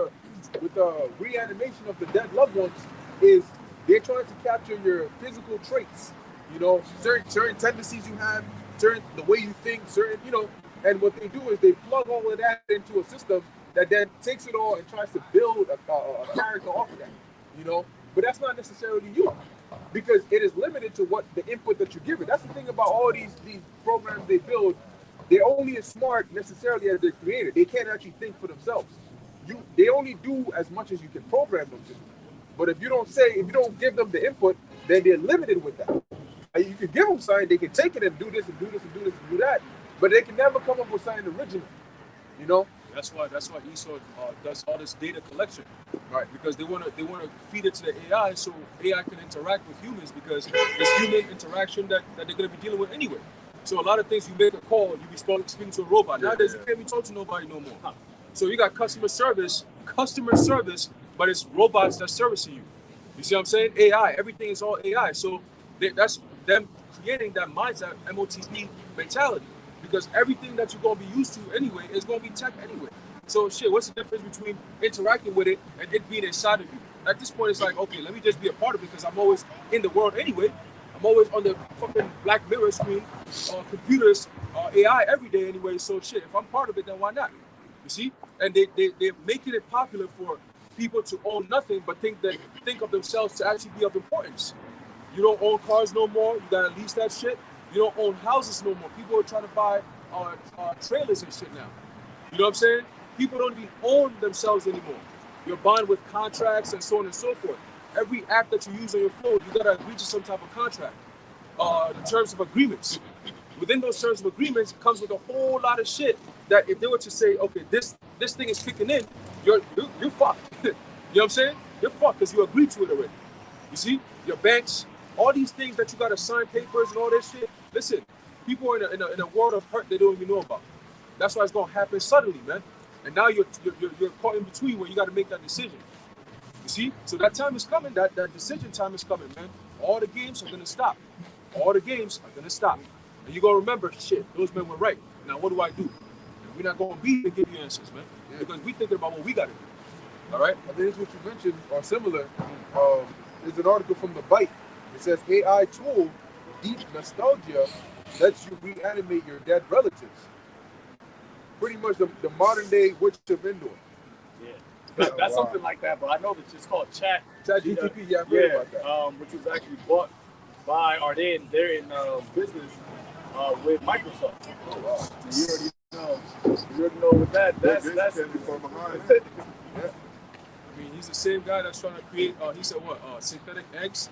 the reanimation of the dead loved ones, is they're trying to capture your physical traits. Certain tendencies you have, the way you think, and what they do is they plug all of that into a system that then takes it all and tries to build a character off of that. But that's not necessarily you, because it is limited to what the input that you give it. That's the thing about all these programs they build. They're only as smart necessarily as their creator. They can't actually think for themselves. They only do as much as you can program them to do. But if you don't give them the input, then they're limited with that. You can give them something, they can take it and do this and do this and do this and do that, but they can never come up with something original. That's why Esau does all this data collection, Right. because they want to feed it to the AI so AI can interact with humans, because it's human interaction that they're going to be dealing with anyway. So a lot of things, you make a call, you be speaking to a robot. Nowadays, you can't be talking to nobody no more. So you got customer service, but it's robots that's servicing you. You see what I'm saying? AI, everything is all AI. So that's them creating that mindset, MOTP mentality, because everything that you're going to be used to anyway is going to be tech anyway. So shit, what's the difference between interacting with it and it being inside of you? At this point, it's like, okay, let me just be a part of it, because I'm always in the world anyway. I'm always on the fucking Black Mirror screen, computers, AI every day anyway. So shit, if I'm part of it, then why not? You see? And they're making it popular for people to own nothing but think of themselves to actually be of importance. You don't own cars no more. You gotta lease that shit. You don't own houses no more. People are trying to buy trailers and shit now. You know what I'm saying? People don't even own themselves anymore. You're buying with contracts and so on and so forth. Every app that you use on your phone, you gotta agree to some type of contract. The terms of agreements. Within those terms of agreements, it comes with a whole lot of shit that if they were to say, okay, this thing is kicking in, you're fucked. You know what I'm saying? You're fucked because you agreed to it already. You see? Your banks, all these things that you gotta sign papers and all that shit. Listen, people are in a world of hurt they don't even know about. That's why it's gonna happen suddenly, man. And now you're caught in between where you gotta make that decision. You see? So that time is coming, that decision time is coming, man. All the games are gonna stop. All the games are gonna stop. And you're gonna remember, shit, those men were right. Now what do I do? And we're not gonna be to give you answers, man. Yeah. Because we're thinking about what we gotta do. All right? I think it's what you mentioned, or similar. There's an article from The Byte. It says AI tool, deep nostalgia, lets you reanimate your dead relatives. Pretty much the modern day Witch of Endor. Yeah. That's something like that, but I know that it's called ChatGPT, yeah, I've heard about that. Which was actually bought by, or they're in business with Microsoft. Oh, wow. You already know with that. That's far behind. Yeah. I mean, he's the same guy that's trying to create, he said what, synthetic eggs?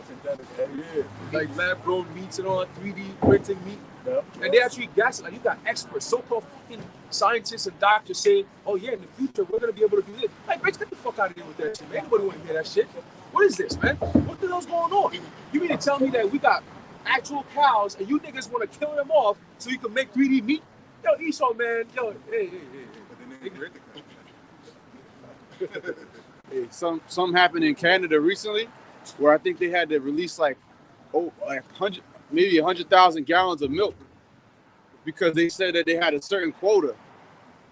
synthetic eggs. Yeah, like lab-grown meats and all, 3D printing meat. Yep. And they actually gas it. Like, you got experts, so-called fucking scientists and doctors saying, oh yeah, in the future, we're going to be able to do this. Like, bitch, get the fuck out of here with that shit, man. Anybody want to hear that shit? What is this, man? What the hell's going on? You mean to tell me that we got actual cows and you niggas want to kill them off so you can make 3D meat? Yo, Esau, man. Yo, hey. But then they break the Hey, some happened in Canada recently, where I think they had to release like 100,000 gallons of milk because they said that they had a certain quota.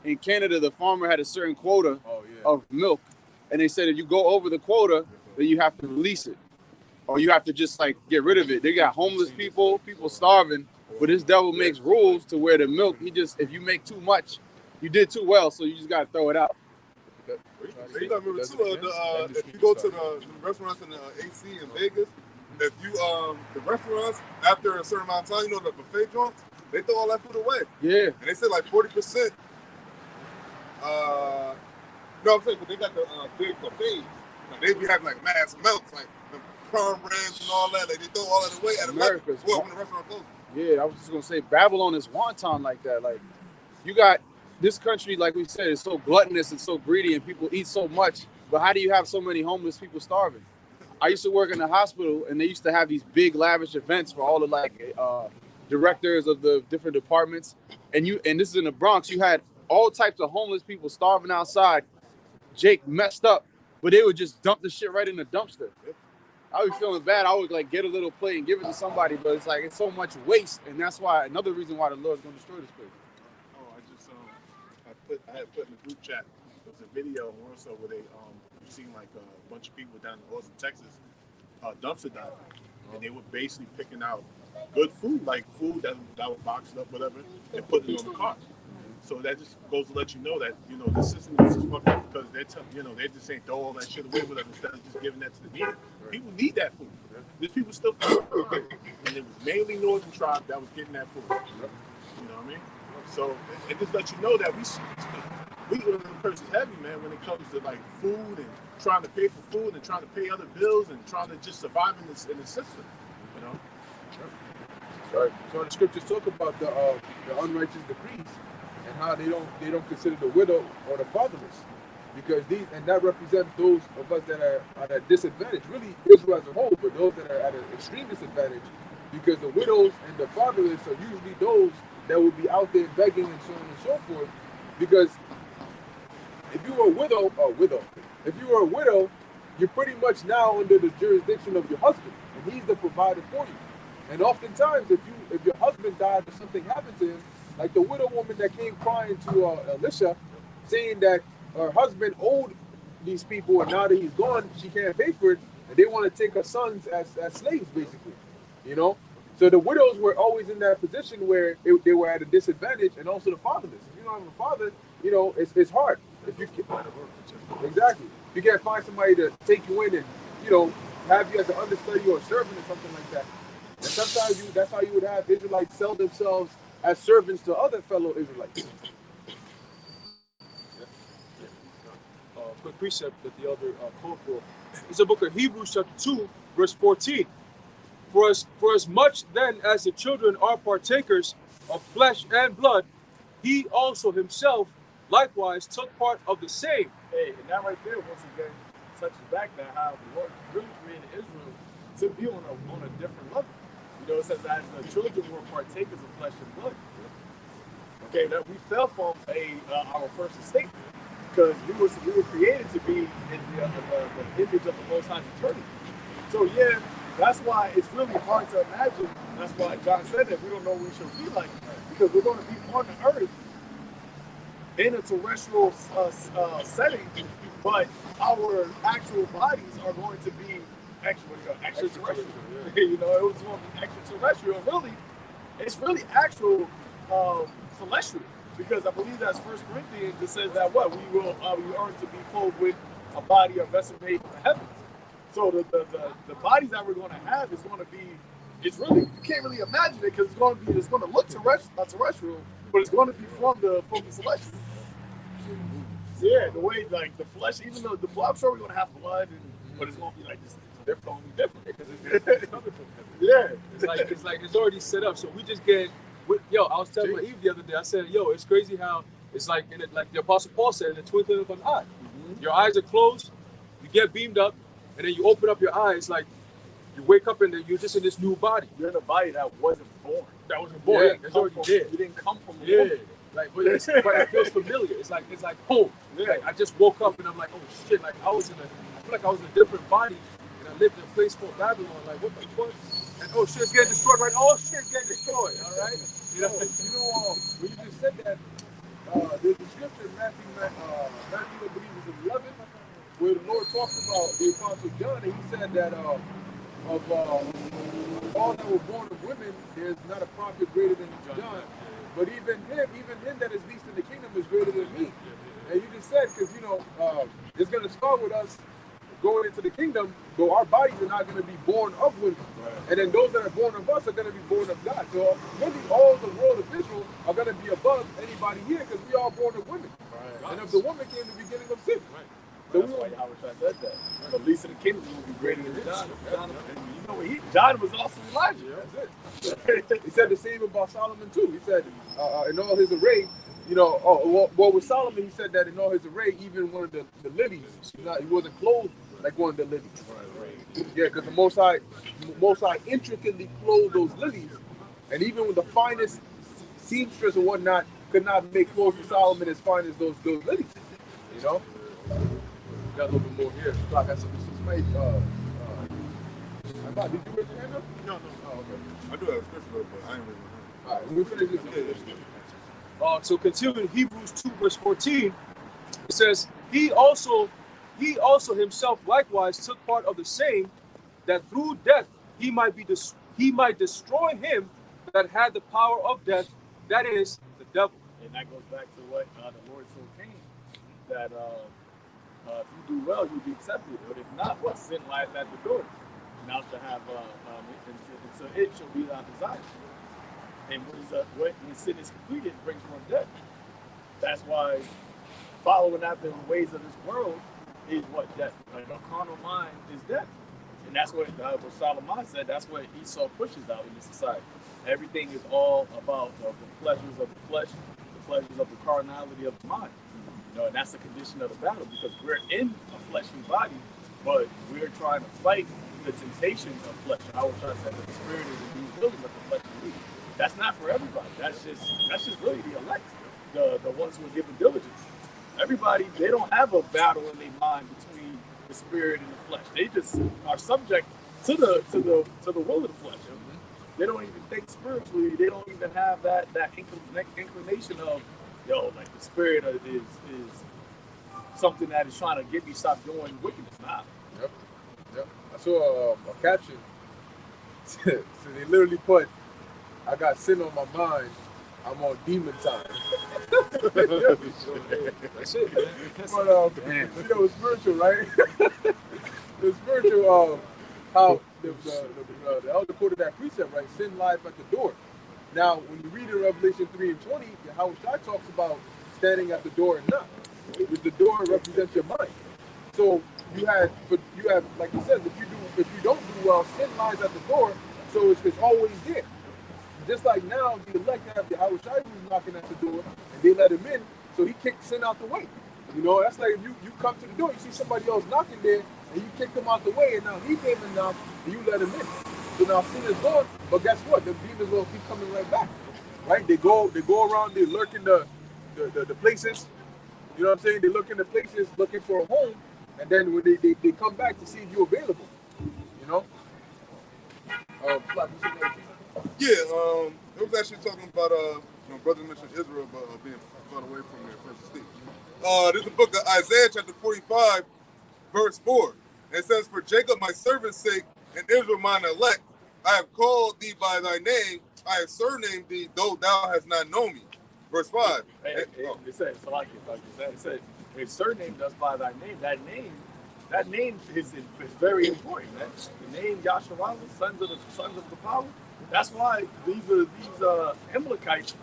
In Canada, the farmer had a certain quota of milk, and they said if you go over the quota, then you have to release it, or you have to just like get rid of it. They got homeless people starving, but this devil makes rules to where the milk, if you make too much, you did too well, so you just gotta throw it out. You gotta remember too, if you go to the restaurants in the AC in Vegas, if you the restaurants after a certain amount of time, the buffet joints, they throw all that food away. Yeah. And they said like 40%. No, I'm saying, but they got the big buffets. Like, they be having like mass melts, like the cornbreads and all that. Like they throw all of it away at America's when the restaurant closes. Yeah, I was just gonna say Babylon is wonton like that. Like you got this country, like we said, is so gluttonous and so greedy, and people eat so much. But how do you have so many homeless people starving? I used to work in a hospital, and they used to have these big lavish events for all the like directors of the different departments. And this is in the Bronx. You had all types of homeless people starving outside. Jake messed up, but they would just dump the shit right in the dumpster. I was feeling bad. I would like get a little plate and give it to somebody, but it's like it's so much waste, and that's why another reason why the Lord's gonna destroy this place. Oh, I had put in the group chat. There was a video also where they you seen like a bunch of people down in Austin, Texas, dumpster diving, and they were basically picking out good food, like food that was boxed up, whatever, and putting it on the cart. So that just goes to let you know that the system is just fucked up because they just ain't throw all that shit away with them instead of just giving that to the needy. People need that food. There's people still food. And it was mainly Northern tribe that was getting that food. You know what I mean? So it just lets you know that we the person's heavy, man, when it comes to like food and trying to pay for food and trying to pay other bills and trying to just survive in the system. You know? Right. So the scriptures talk about the unrighteous decrees and how they don't consider the widow or the fatherless, because that represents those of us that are at a disadvantage. Really, Israel as a whole, but those that are at an extreme disadvantage, because the widows and the fatherless are usually those that will be out there begging and so on and so forth. Because if you were if you were a widow, you're pretty much now under the jurisdiction of your husband, and he's the provider for you. And oftentimes, if your husband died or something happened to him, like the widow woman that came crying to Elisha, saying that her husband owed these people, and now that he's gone, she can't pay for it, and they want to take her sons as slaves, basically. So the widows were always in that position where they were at a disadvantage, and also the fatherless. If you don't have a father, it's hard. If you exactly, if you can't find somebody to take you in and have you as an understudy or a servant or something like that. And sometimes that's how you would have Israelites sell themselves as servants to other fellow Israelites. Quick precept that the elder called for. It's the book of Hebrews chapter 2, verse 14. For as much then as the children are partakers of flesh and blood, he also himself likewise took part of the same. Hey, and that right there, once again, touches back that how the Lord really created Israel to be on a different level. It says as the children were partakers of flesh and blood. Okay, that we fell from our first estate because we were created to be in the image of the Most High's eternity. So yeah, that's why it's really hard to imagine. That's why John said that we don't know what we shall be like, because we're going to be on the earth in a terrestrial setting, but our actual bodies are going to be extraterrestrial. It was going to be extraterrestrial. Really, it's really actual celestial, because I believe that's 1 Corinthians that says that we earn to be clothed with a body or vessel made from the heavens. So the bodies that we're going to have is going to be, it's really, you can't really imagine it, because it's going to look terrestrial, but it's going to be from the celestial. Yeah, the way like the flesh, even though the blood, I'm sure we're going to have blood, but it's going to be like this. They're going to be different because it's coming from heaven. Yeah, it's like it's already set up. So we just get. I was telling my Eve the other day. I said, it's crazy how it's like like the Apostle Paul said, in the twinkling of an eye. Mm-hmm. Your eyes are closed, you get beamed up, and then you open up your eyes, like you wake up and then you're just in this new body. You're in a body that wasn't born. Yeah, it's already dead. You didn't come from the woman. But it feels familiar. It's like home. Yeah. Like I just woke up and I'm like, oh shit! Like I feel like I was in a different body, and I lived in a place called Babylon. Like what the fuck? And oh shit's getting destroyed, right? Oh shit's getting destroyed. All right. When you just said that, there's a scripture in Matthew, I believe it was 11, where the Lord talked about the Apostle John, and he said that of all that were born of women, there's not a prophet greater than John. But even him that is least in the kingdom is greater than me. And you just said, because it's going to start with us going into the kingdom, though our bodies are not going to be born of women. And then those that are born of us are going to be born of God. So really all the world of Israel are going to be above anybody here because we are born of women. And if the woman came the beginning of sin. So that's why Yahweh said that. The least of the kingdom will be greater than John. You know what? John was also Elijah. That's it. He said the same about Solomon too. He said in all his array, you know, well with Solomon he said that in all his array, even one of the lilies, he wasn't clothed like one of the lilies. Yeah, because the Most High intricately clothed those lilies, and even with the finest seamstress or whatnot could not make clothes for Solomon as fine as those lilies. You know. Got a little bit more here. Like I said, this is made. Did you raise your hand up? No. Oh, okay. I do have a scripture, but I ain't reading it. All right, we'll finish this. So continuing Hebrews 2 verse 14, it says, he also himself likewise took part of the same, that through death he might destroy him that had the power of death, that is the devil. And that goes back to what the Lord told Cain, that if you do well, you'll be accepted. But if not, what sin lies at the door? Now to have so it shall be thy desire. And when sin is completed, it brings forth death. That's why following after the ways of this world is what death. Like a carnal mind is death. And that's what Solomon said. That's what Esau pushes out in this society. Everything is all about the pleasures of the flesh, the pleasures of the carnality of the mind. You know, and that's the condition of the battle, because we're in a fleshly body, but we're trying to fight the temptations of flesh. I was trying to say that the spirit is the new building of the flesh and weak. That's not for everybody. That's just really the elect, the ones who are given diligence. Everybody, they don't have a battle in their mind between the spirit and the flesh. They just are subject to the will of the flesh. They don't even think spiritually. They don't even have that inclination of, like the spirit is something that is trying to get me stop doing wickedness. Nah. Yep. I saw a caption. So they literally put, "I got sin on my mind. I'm on demon time." That's it, man. But spiritual, right? The spiritual, how the elder quoted that precept, right? Sin lies at the door. Now, when you read in Revelation 3:20, Yahweh Shai talks about standing at the door and knock. Which the door represents your mind. So you have, like you said, if you don't do well, sin lies at the door. So it's always there. Just like now, the elect have the Yahweh Shai who's knocking at the door, and they let him in, so he kicked sin out the way. You know, that's like if you come to the door, you see somebody else knocking there, and you kick them out the way, and now he came and knocked, and you let him in. So now sin is gone, but guess what? The demons will keep coming right back, right? They go around, they lurk in the places. You know what I'm saying? They look in the places looking for a home, and then when they come back to see if you're available. You know? Yeah, it was actually talking about brother mentioned Israel, but being far away from their first estate. This is the book of Isaiah, chapter 45, verse 4. It says, "For Jacob my servant's sake, and Israel mine elect, I have called thee by thy name, I have surnamed thee, though thou hast not known me." Verse 5. It says, it said, if surnamed us by thy name, that name is very important. That's the name Yasharallah, sons of the power. That's why these Amalekites,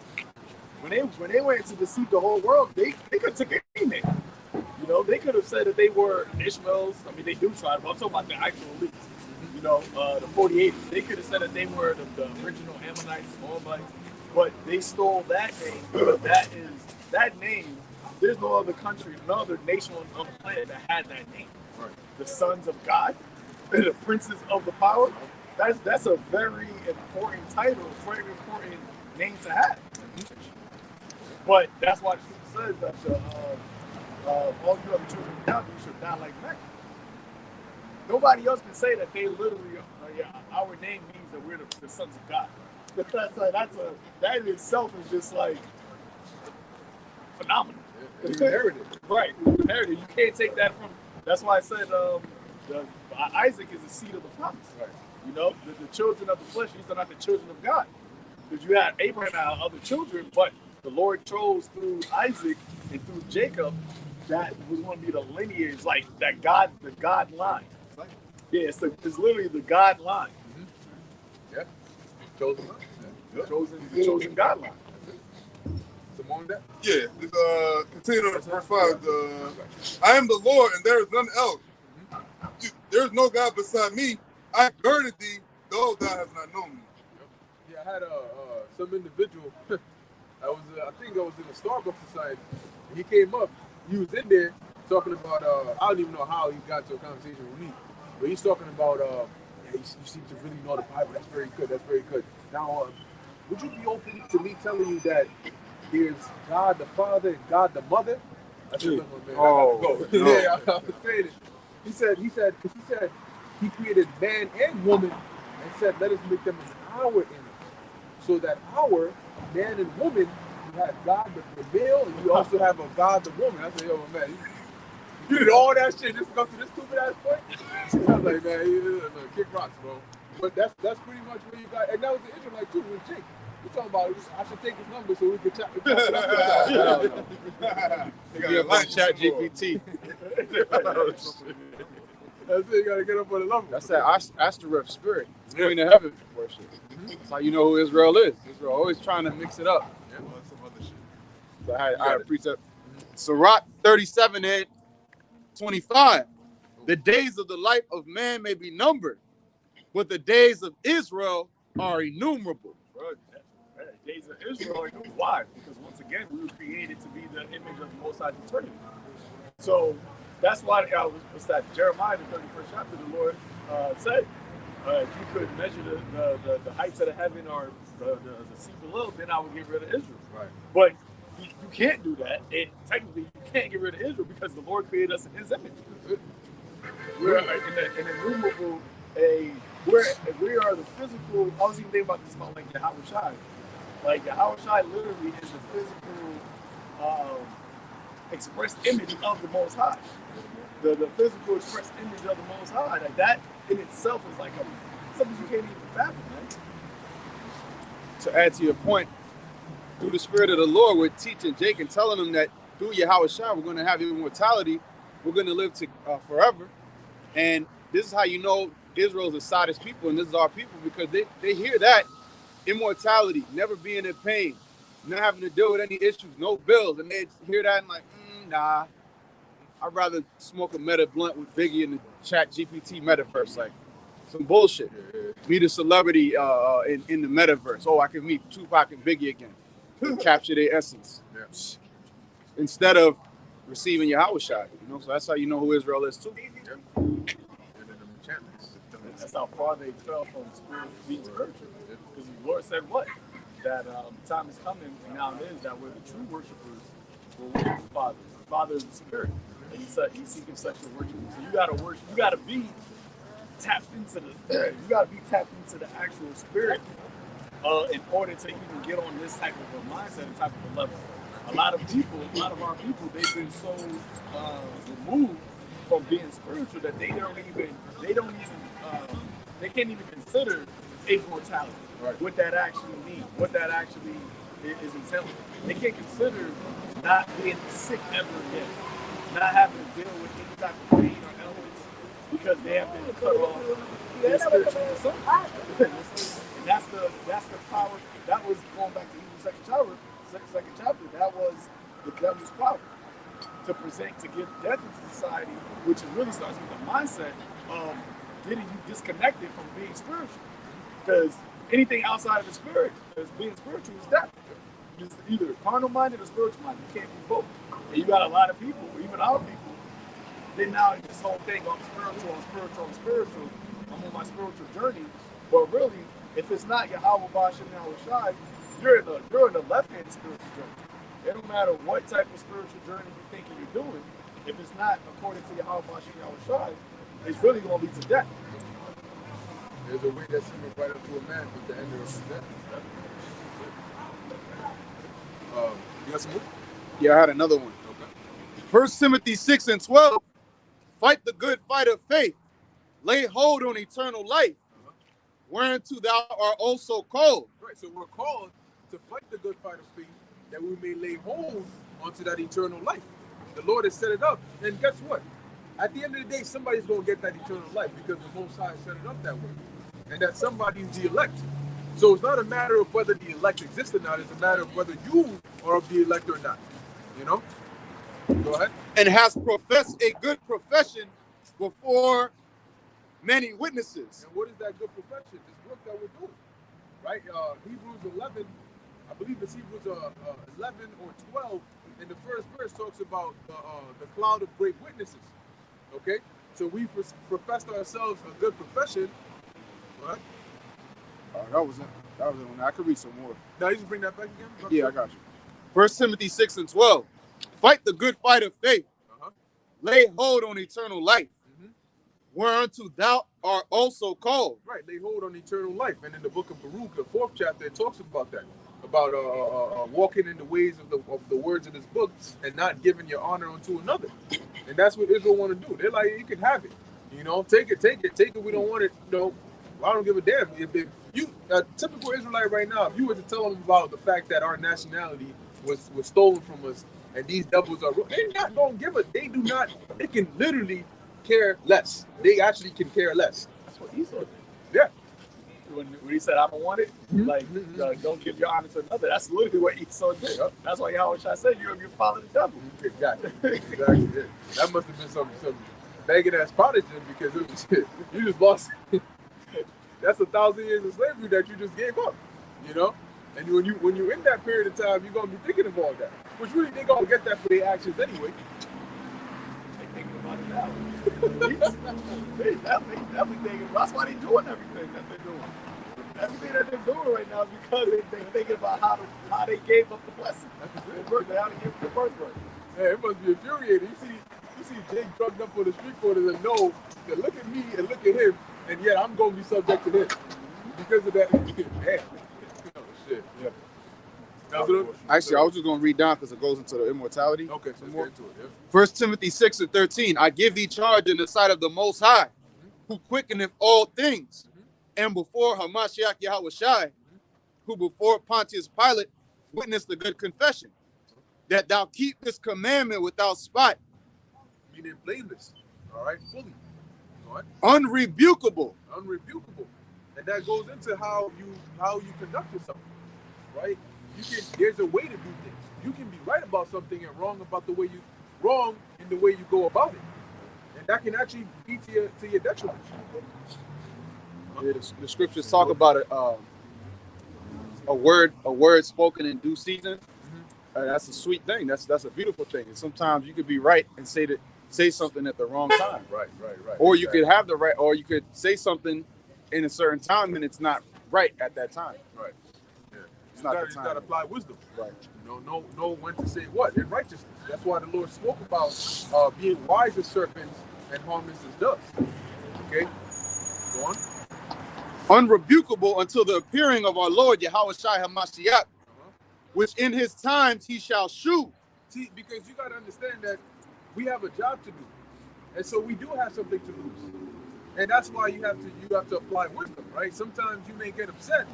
when they went to deceive the whole world, they could have took any name. You know, they could have said that they were Ishmaels. I mean, they do try, but I'm talking about the actual elites. You know, the 48. They could have said that they were the original Ammonites, Moabites, but they stole that name. That name. There's no other country, no other nation on the planet that had that name. Right. The sons of God, the princes of the power. That's a very important title, very important name to have. But that's why the scripture says that all you other children of God, you should die like men. Nobody else can say that they literally, our name means that we're the sons of God. That in itself is just like phenomenal. You inherited. Right, you inherited. You can't take that from. That's why I said Isaac is the seed of the promise. Right. You know, the children of the flesh, these are not the children of God. Because you had Abraham and other children, but the Lord chose through Isaac and through Jacob that was going to be the lineage, like that God, the God line. Yeah, it's literally the God line. Yeah. Chosen. The chosen God line. Some more on that? Yeah, continue on verse 5. I am the Lord, and there is none else. There is no God beside me. I girded thee, though thou hast not known me. Yeah, I had some individual. I think I was in a Starbucks society. And he came up. He was in there talking about. I don't even know how he got to a conversation with me, but he's talking about. Yeah, you seem to really know the Bible. That's very good. That's very good. Now, would you be open to me telling you that there's God the Father and God the Mother? I said, look, man, I gotta go. Yeah, I was saying it. He said, he created man and woman and said, let us make them in our image. So that our man and woman, you have God the male, and you also have a God the woman. I said, yo, man, you did all that shit just to come to this stupid ass point? I was like, man, you kick rocks, bro. But that's pretty much where you got, and that was the Israelite too with Jake. We're talking about, I should take his number so we could chat. You got Chat GPT. That's it, you gotta get up on the level. That's that Ashtoreth spirit. Queen of heaven worship. That's how you know who Israel is. Israel always trying to mix it up. Yeah, well, some other shit. So I had a precept. Sirach 37 and 25. The days of the life of man may be numbered, but the days of Israel are innumerable. Right. Days of Israel are innumerable. Why? Because once again, we were created to be the image of the Most High eternity. So that's why what's that? Jeremiah, the 31st chapter, the Lord said, if you could measure the heights of the heaven or the sea below, then I would get rid of Israel. Right. But you can't do that. And technically, you can't get rid of Israel because the Lord created us in His image. We're in an innumerable, we are the physical. I was even thinking about this about like Yahweh Shai. Like Yahweh Shai literally is the physical expressed image of the Most High. The physical expressed image of the Most High. Like that in itself is like something you can't even fathom, man. To add to your point, through the Spirit of the Lord, we're teaching Jake and telling him that through Yahweh Shai, we're going to have immortality. We're going to live forever. And this is how you know Israel's the saddest people, and this is our people, because they hear that immortality, never being in pain, not having to deal with any issues, no bills, and they hear that and like, nah, I'd rather smoke a meta blunt with Biggie in the Chat GPT metaverse, like some bullshit. Meet a celebrity in the metaverse. Oh, I can meet Tupac and Biggie again, and capture their essence, instead of receiving Yahweh Shai. You know, so that's how you know who Israel is too. That's how far they fell from being spiritual. Because the Lord said what? That time is coming, and now it is, that we're the true worshipers will worship the Father. The Father is the Spirit, and He's seeking such a worship. So you gotta worship. You gotta be tapped into the actual Spirit in order to even get on this type of a mindset and type of a level. A lot of our people, they've been so removed from being spiritual that they can't even consider immortality. Right. What that actually means, what that actually is entailed. They can't consider not being sick ever again, not having to deal with any type of pain or ailments because they have been cut off their spiritual soul. And that's the power. That was going back to Hebrews second chapter. That was the devil's power to give death into society, which really starts with the mindset of getting you disconnected from being spiritual. Because anything outside of the spirit, as being spiritual, is death. It's either carnal minded or spiritual minded. You can't be both. And you got a lot of people, even our people, they now this whole thing, I'm spiritual, I'm on my spiritual journey. But really, if it's not Yahweh Bashem Yahweh Shai, you're in the left-hand spiritual journey. It don't matter what type of spiritual journey you think you're doing, if it's not according to Yahweh Bashem Yahweh Shai, it's really going to lead to death. There's a way that seemeth right unto a man, but the end of his death. You got some more? Yeah, I had another one. Okay. 1 Timothy 6 and 12. Fight the good fight of faith. Lay hold on eternal life, whereunto thou art also called. Right, so we're called to fight the good fight of faith, that we may lay hold onto that eternal life. The Lord has set it up. And guess what? At the end of the day, somebody's going to get that eternal life because the Most High set it up that way. And that somebody is the elect. So it's not a matter of whether the elect exists or not. It's a matter of whether you are of the elect or not. You know? Go ahead. And has professed a good profession before many witnesses. And what is that good profession? This work that we're doing. Right? Hebrews 11, I believe it's Hebrews 11 or 12, in the first verse talks about the cloud of great witnesses. Okay? So we professed ourselves a good profession. Right? That was it. I could read some more. Now you just bring that back again? Yeah, I got you. 1 Timothy 6 and 12. Fight the good fight of faith. Lay hold on eternal life, whereunto thou art also called. Right, lay hold on eternal life. And in the book of Baruch, the 4th chapter, it talks about that. About walking in the ways of the words of this book and not giving your honor unto another. And that's what Israel want to do. They're like, you can have it. You know, take it. We don't want it. You know, I don't give a damn. If you, a typical Israelite right now, if you were to tell them about the fact that our nationality was stolen from us and these devils are, they're not going to give a, they do not, they can literally care less. They actually can care less. That's what Esau did. Yeah. When he said, I don't want it, don't give your honor to another. That's literally what Esau did. That's why Yahweh said, you're following the devil. Exactly. Yeah. That must have been some begging ass prodigy because it was, you just lost. That's 1,000 years of slavery that you just gave up, you know. And when you're in that period of time, you're gonna be thinking of all that. Which really they gonna get that for their actions anyway. They thinking about it now. they definitely thinking. That's why they're doing everything that they're doing. Everything that they're doing right now is because they're thinking about how they gave up the blessing. How they gave up the birthright. Yeah, it must be infuriating. You see Jake drugged up on the street corners and know that look at me and look at him, and yet I'm gonna be subject to him because of that. Man. Oh shit. Yeah. Actually, I was just going to read down because it goes into the immortality. Okay, so more into it. Yeah. 1 Timothy 6 and 13. I give thee charge in the sight of the Most High, who quickeneth all things, and before Hamashiach Yahushai, who before Pontius Pilate witnessed the good confession, that thou keep this commandment without spot, meaning blameless. All right, fully. All right. Unrebukable. And that goes into how you conduct yourself, right? There's a way to do things. You can be right about something and wrong in the way you go about it, and that can actually be to your detriment. Yeah, the scriptures talk about it. A word spoken in due season. That's a sweet thing. That's a beautiful thing. And sometimes you could be right and say something at the wrong time. Right. Or you could have the right, or you could say something in a certain time and it's not right at that time. Right. Yeah. It's not the time. You got to apply wisdom. Right. You know when to say what in righteousness. That's why the Lord spoke about being wise as serpents and harmless as doves. Okay. Go on. Unrebukable until the appearing of our Lord Yahushai Hamashiach, which in his times he shall shew. See, because you got to understand that we have a job to do, and so we do have something to lose, and that's why you have to apply wisdom, right? Sometimes you may get upset,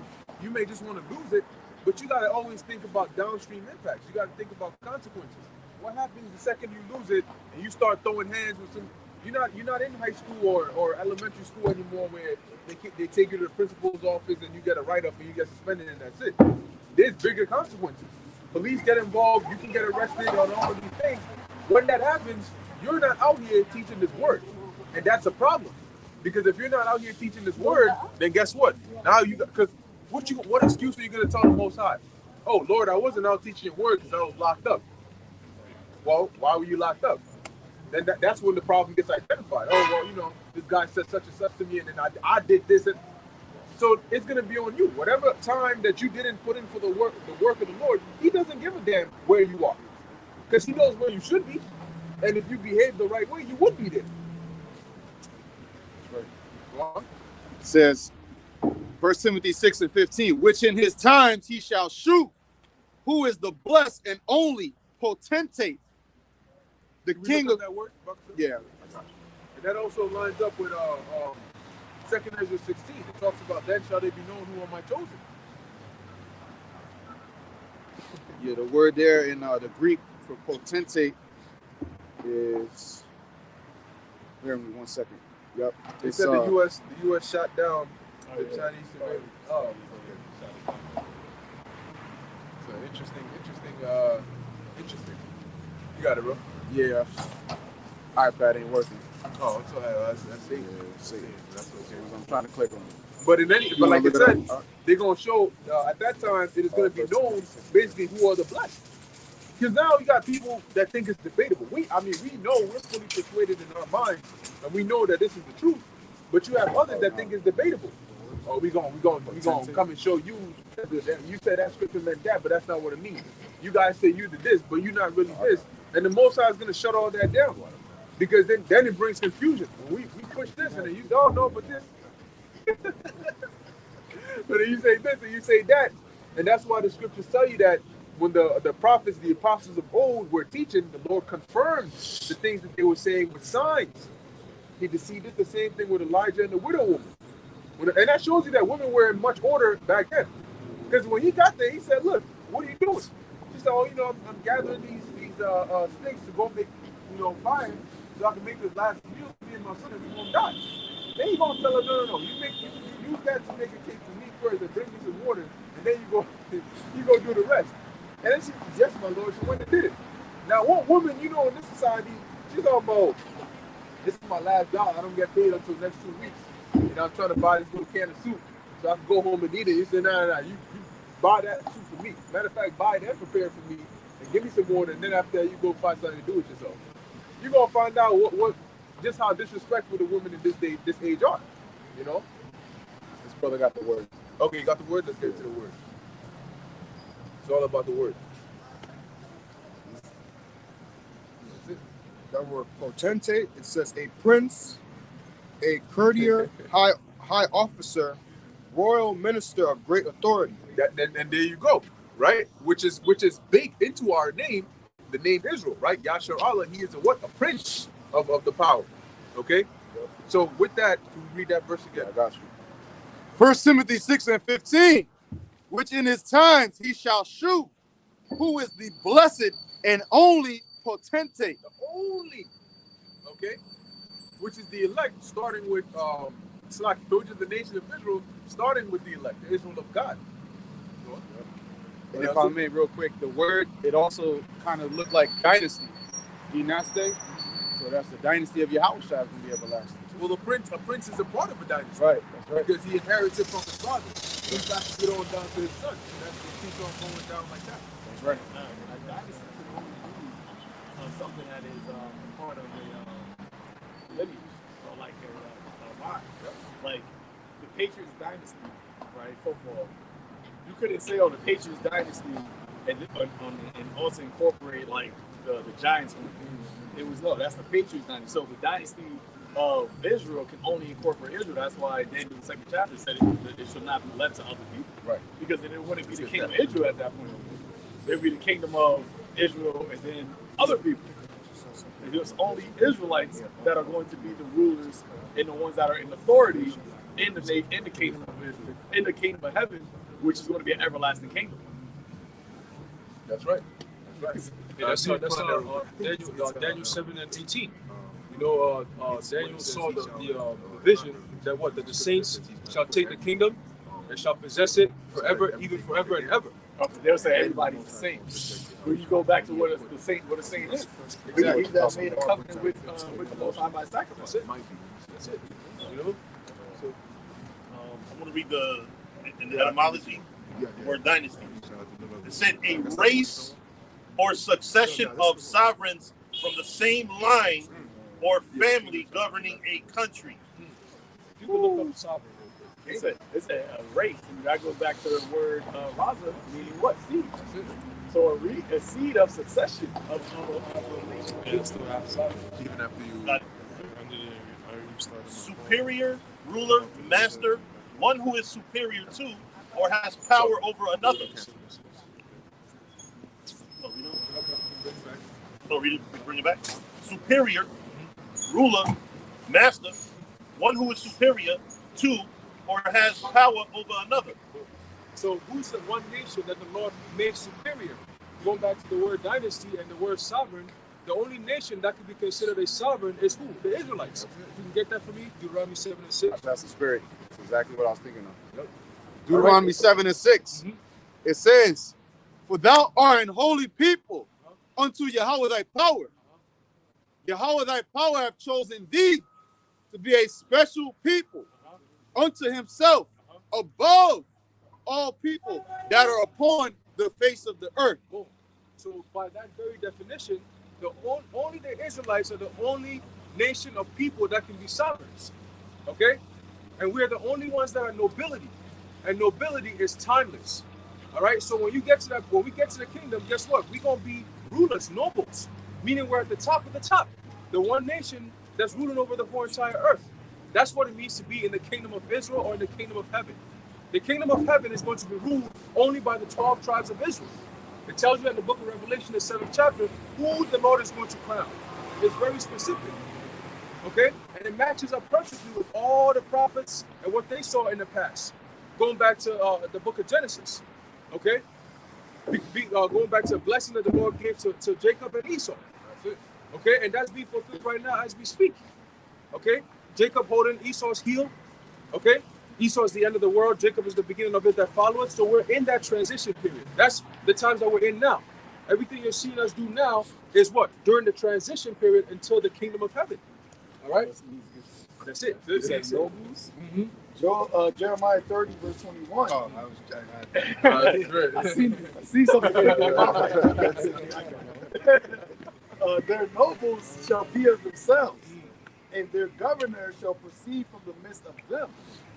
you may just want to lose it, but you got to always think about downstream impacts. You got to think about consequences. What happens the second you lose it and you start throwing hands with some? You're not in high school or elementary school anymore where they take you to the principal's office and you get a write-up and you get suspended and that's it. There's bigger consequences. Police get involved, you can get arrested on all of these things. When that happens, you're not out here teaching this word. And that's a problem. Because if you're not out here teaching this word, then guess what? Now what excuse are you going to tell the Most High? Oh, Lord, I wasn't out teaching your word because I was locked up. Well, why were you locked up? Then that's when the problem gets identified. Oh, well, this guy said such and such to me, and then I did this. And so it's going to be on you. Whatever time that you didn't put in for the work of the Lord, he doesn't give a damn where you are. Because he knows where you should be. And if you behave the right way, you would be there. Right. It says, 1 Timothy 6 and 15, which in his times he shall shew, who is the blessed and only potentate, the king of that word. Yeah. And that also lines up with 2 Ezra 16. It talks about then shall they be known who are my chosen. Yeah, the word there in the Greek for potentate is. Bear with me 1 second. Yep. They It's, said the U.S. shot down the Chinese civilian. Oh, okay. So interesting. You got it, bro. Yeah. iPad ain't working. Oh, it's all right. That's safe. See. That's okay. I'm trying to click on it. But but like it said, up? they're gonna show at that time it is gonna be known basically who are the blessed. Because now you got people that think it's debatable. We know we're fully persuaded in our minds, and we know that this is the truth. But you have others that think it's debatable. Oh, we gonna come and show you. You said that scripture meant that, but that's not what it means. You guys say you did this, but you're not really this. And the Most High is gonna shut all that down, because then it brings confusion. When we push this, and then you don't know, but this. But then you say this and you say that, and that's why the scriptures tell you that when the prophets, the apostles of old were teaching, the Lord confirmed the things that they were saying with signs. He did the same thing with Elijah and the widow woman. And that shows you that women were in much order back then. Because when he got there, he said, "Look, what are you doing?" She said, "Oh, I'm gathering these sticks to go make fire, so I can make this last meal for me and my son, and we won't die." Then you gonna tell her, "No, you use that to make a cake for me first, and bring me some water, and then you go do the rest." And then she said, "Yes, my Lord." She went and did it. Now, one woman, in this society, she's all about, "This is my last dollar. I don't get paid until next 2 weeks. I'm trying to buy this little can of soup so I can go home and eat it." You said, "No. You buy that soup for me. Matter of fact, buy it and prepare it for me, and give me some water, and then after that, you go find something to do with yourself." You're gonna find out what just how disrespectful the women in this age are. This brother got the word. Okay, you got the word? Let's get to the word. It's all about the word. That word potentate, it says a prince, a courtier, high officer, royal minister of great authority. And there you go, right? Which is baked into our name, the name Israel, right? Yashar Allah, he is a prince of the power. Okay? So with that, can we read that verse again? I got you. 1 Timothy 6:15, which in his times he shall shew, who is the blessed and only potentate. The only, okay? Which is the elect, starting with which is the nation of Israel, starting with the elect, the Israel of God. And if I may, real quick, the word, it also kind of looked like dynasty. Dynasty. So that's the dynasty of Yahushua can be everlasting. Well, a prince is a part of a dynasty. Right, that's right. Because he inherits it from his father. He's got to get on down to his son. And that's what keeps on going down like that. That's right. A dynasty can only be something that is part of a lineage, or like a line. Like the Patriots dynasty, right? Football. You couldn't say, "Oh, the Patriots dynasty," and also incorporate like the Giants. It was no, that's the Patriots dynasty. So the dynasty of Israel can only incorporate Israel. That's why Daniel, the 2nd chapter, said it should not be left to other people. Right. Because then it wouldn't be the kingdom of Israel at that point. It would be the kingdom of Israel and then other people. And there's only Israelites that are going to be the rulers and the ones that are in authority in the kingdom of Israel, in the kingdom of heaven, which is going to be an everlasting kingdom. That's right. That's right. That's how Daniel 7:18. Daniel saw the vision that the saints shall take the kingdom and shall possess it forever, even forever and ever. They'll say everybody's the same. When you go back to what a saint is, he that made a covenant with the Most High by sacrifice. That's it. So, I want to read in the etymology word dynasty. It said a race or succession of sovereigns from the same line or family governing a country. You can look up sovereign. It's a race. And that goes back to the word Raza, meaning what? Seed. So a seed of succession of a nation. Even after you superior, ruler, master, one who is superior to or has power over another. Bring it back. Superior, ruler, master, one who is superior to or has power over another. So who's the one nation that the Lord made superior? Going back to the word dynasty and the word sovereign, the only nation that could be considered a sovereign is who? The Israelites. You can get that for me? Deuteronomy 7 and 6. That's the spirit. That's exactly what I was thinking of. Yep. Deuteronomy 7 and 6. It says, "For thou art an holy people unto Yahweh thy power. Yahweh thy power hath chosen thee to be a special people unto himself above all people that are upon the face of the earth." Boom. So by that very definition, only the Israelites are the only nation of people that can be sovereigns. Okay? And we're the only ones that are nobility. And nobility is timeless. All right? So when we get to the kingdom, guess what? We're gonna be rulers, nobles, meaning we're at the top of the top. The one nation that's ruling over the whole entire earth. That's what it means to be in the kingdom of Israel or in the kingdom of heaven. The kingdom of heaven is going to be ruled only by the 12 tribes of Israel. It tells you in the book of Revelation, the 7th chapter, who the Lord is going to crown. It's very specific. Okay? And it matches up perfectly with all the prophets and what they saw in the past. Going back to the book of Genesis. Okay? Going back to the blessing that the Lord gave to Jacob and Esau. That's it. Okay? And that's being fulfilled right now as we speak. Okay? Jacob holding Esau's heel. Okay? Esau is the end of the world. Jacob is the beginning of it that followeth. So we're in that transition period. That's the times that we're in now. Everything you're seeing us do now is what? During the transition period until the kingdom of heaven. All right? That's it. Is that nobles? Jeremiah 30, verse 21. Oh, I see something. Their nobles shall be of themselves, and their governor shall proceed from the midst of them.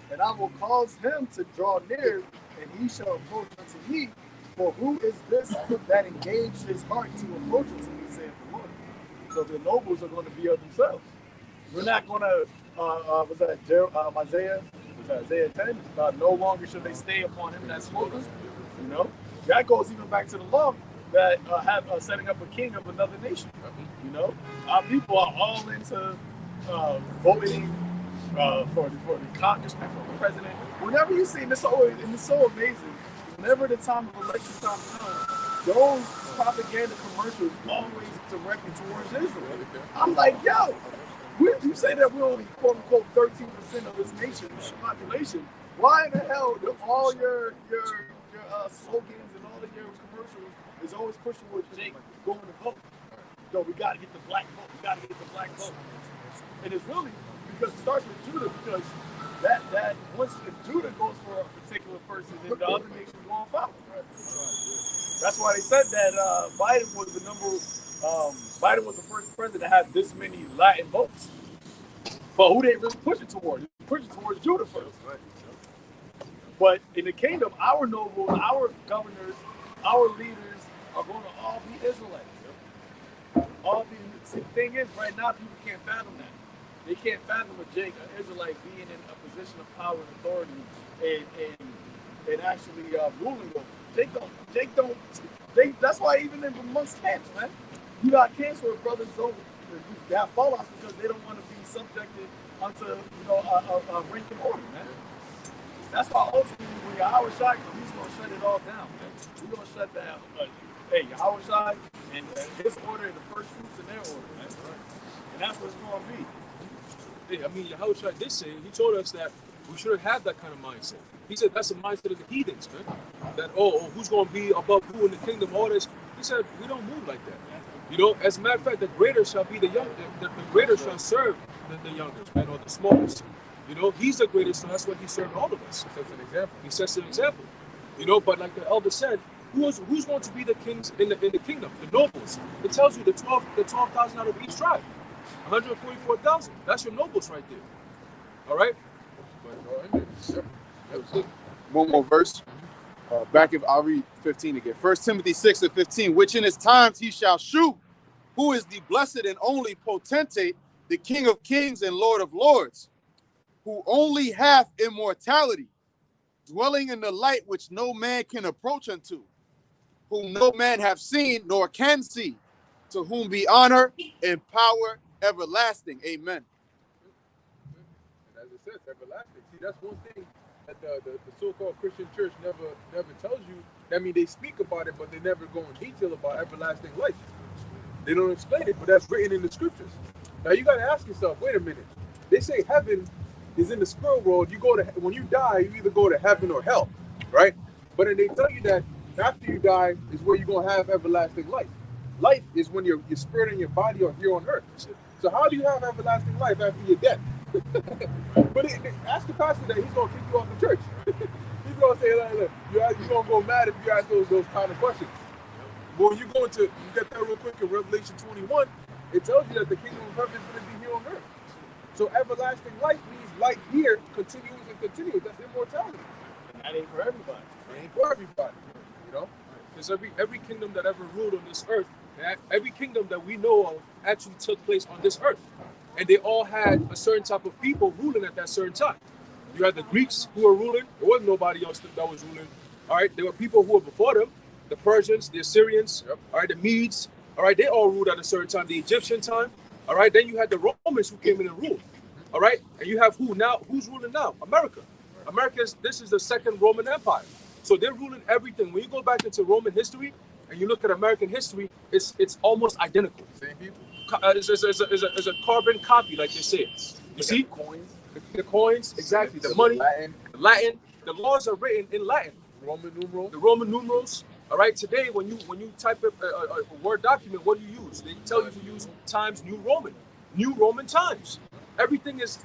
And I will cause him to draw near, and he shall approach unto me. For who is this that engaged his heart to approach unto me, saith the Lord? So the nobles are going to be of themselves. We're not going to, was that Isaiah? Was that Isaiah 10? No longer should they stay upon him that smoke us. You know, that goes even back to the law that have setting up a king of another nation. You know, our people are all into voting for the congressman, for the president. Whenever you see this, and it's so amazing. Whenever the time of election time comes, those propaganda commercials always directed towards Israel. I'm like, yo, you say that we're only quote unquote 13% of this nation's population. Why in the hell do all your slogans and all of your commercials is always pushing with Jake going to vote? Yo, we gotta get the black vote. We gotta get the black vote. And it's really because it starts with Judah, because that once Judah goes for a particular person, then the other nations won't follow. That's why they said that Biden was Biden was the first president to have this many Latin votes. But who they really push it towards? They push it towards Judah first. But in the kingdom, our nobles, our governors, our leaders are going to all be Israelites. The thing is, right now, people can't fathom that. They can't fathom an Israelite being in a position of power and authority and actually ruling over. Jake don't. That's why even in amongst camps, man, you got camps where brothers don't have fallouts because they don't want to be subjected unto a rank and order, man. That's why ultimately when Yahweh Shai comes, he's gonna shut it all down, man. We're gonna shut down. Yahweh Shai and his order and the first fruits in their order, man. And that's what it's gonna be. I mean, Yahweh Shai did say, he told us that we shouldn't have that kind of mindset. He said that's the mindset of the heathens, man. That, who's going to be above who in the kingdom, all this. He said, we don't move like that. You know, as a matter of fact, the greater shall be the young, the greater shall serve the youngest, man, or the smallest. You know, he's the greatest, so that's what he served all of us. He sets an example. He sets an example. You know, but like the elder said, who's going to be the kings in the kingdom? The nobles. It tells you the 12,000 out of each tribe. 144,000. That's your nobles right there. All right? One more verse. I'll read 15 again. 1 Timothy 6 and 15. Which in his times he shall shew, who is the blessed and only potentate, the King of kings and Lord of lords, who only hath immortality, dwelling in the light which no man can approach unto, whom no man hath seen nor can see, to whom be honor and power everlasting. Amen. And as it says, everlasting. See, that's one thing that the so-called Christian church never tells you. I mean, they speak about it, but they never go in detail about everlasting life. They don't explain it, but that's written in the scriptures. Now you gotta ask yourself, wait a minute. They say heaven is in the spirit world. You go to when you die, you either go to heaven or hell, right? But then they tell you that after you die is where you're gonna have everlasting life. Life is when your spirit and your body are here on earth. So how do you have everlasting life after you're dead? But ask the pastor that he's gonna kick you off the church. He's gonna say, look, you're gonna go mad if you ask those kind of questions. But when you go into, you get that real quick in Revelation 21, it tells you that the kingdom of heaven is going to be here on earth. So everlasting life means life here continues and continues. That's immortality. And that ain't for everybody. It ain't for everybody, you know? Because every kingdom that ever ruled on this earth, every kingdom that we know of actually took place on this earth. And they all had a certain type of people ruling at that certain time. You had the Greeks who were ruling. There wasn't nobody else that was ruling. All right, there were people who were before them. The Persians, the Assyrians, all right, the Medes, all right, they all ruled at a certain time, the Egyptian time, all right. Then you had the Romans who came in and ruled, all right. And you have who's ruling now? America. This is the second Roman Empire. So they're ruling everything. When you go back into Roman history and you look at American history, it's almost identical. Same people. It's a carbon copy, like they say. You see? Coins. The coins, exactly. The money, Latin. The laws are written in Latin. Roman numerals. The Roman numerals. All right. Today, when you type up a Word document, what do you use? They tell you to use Times New Roman times. Everything is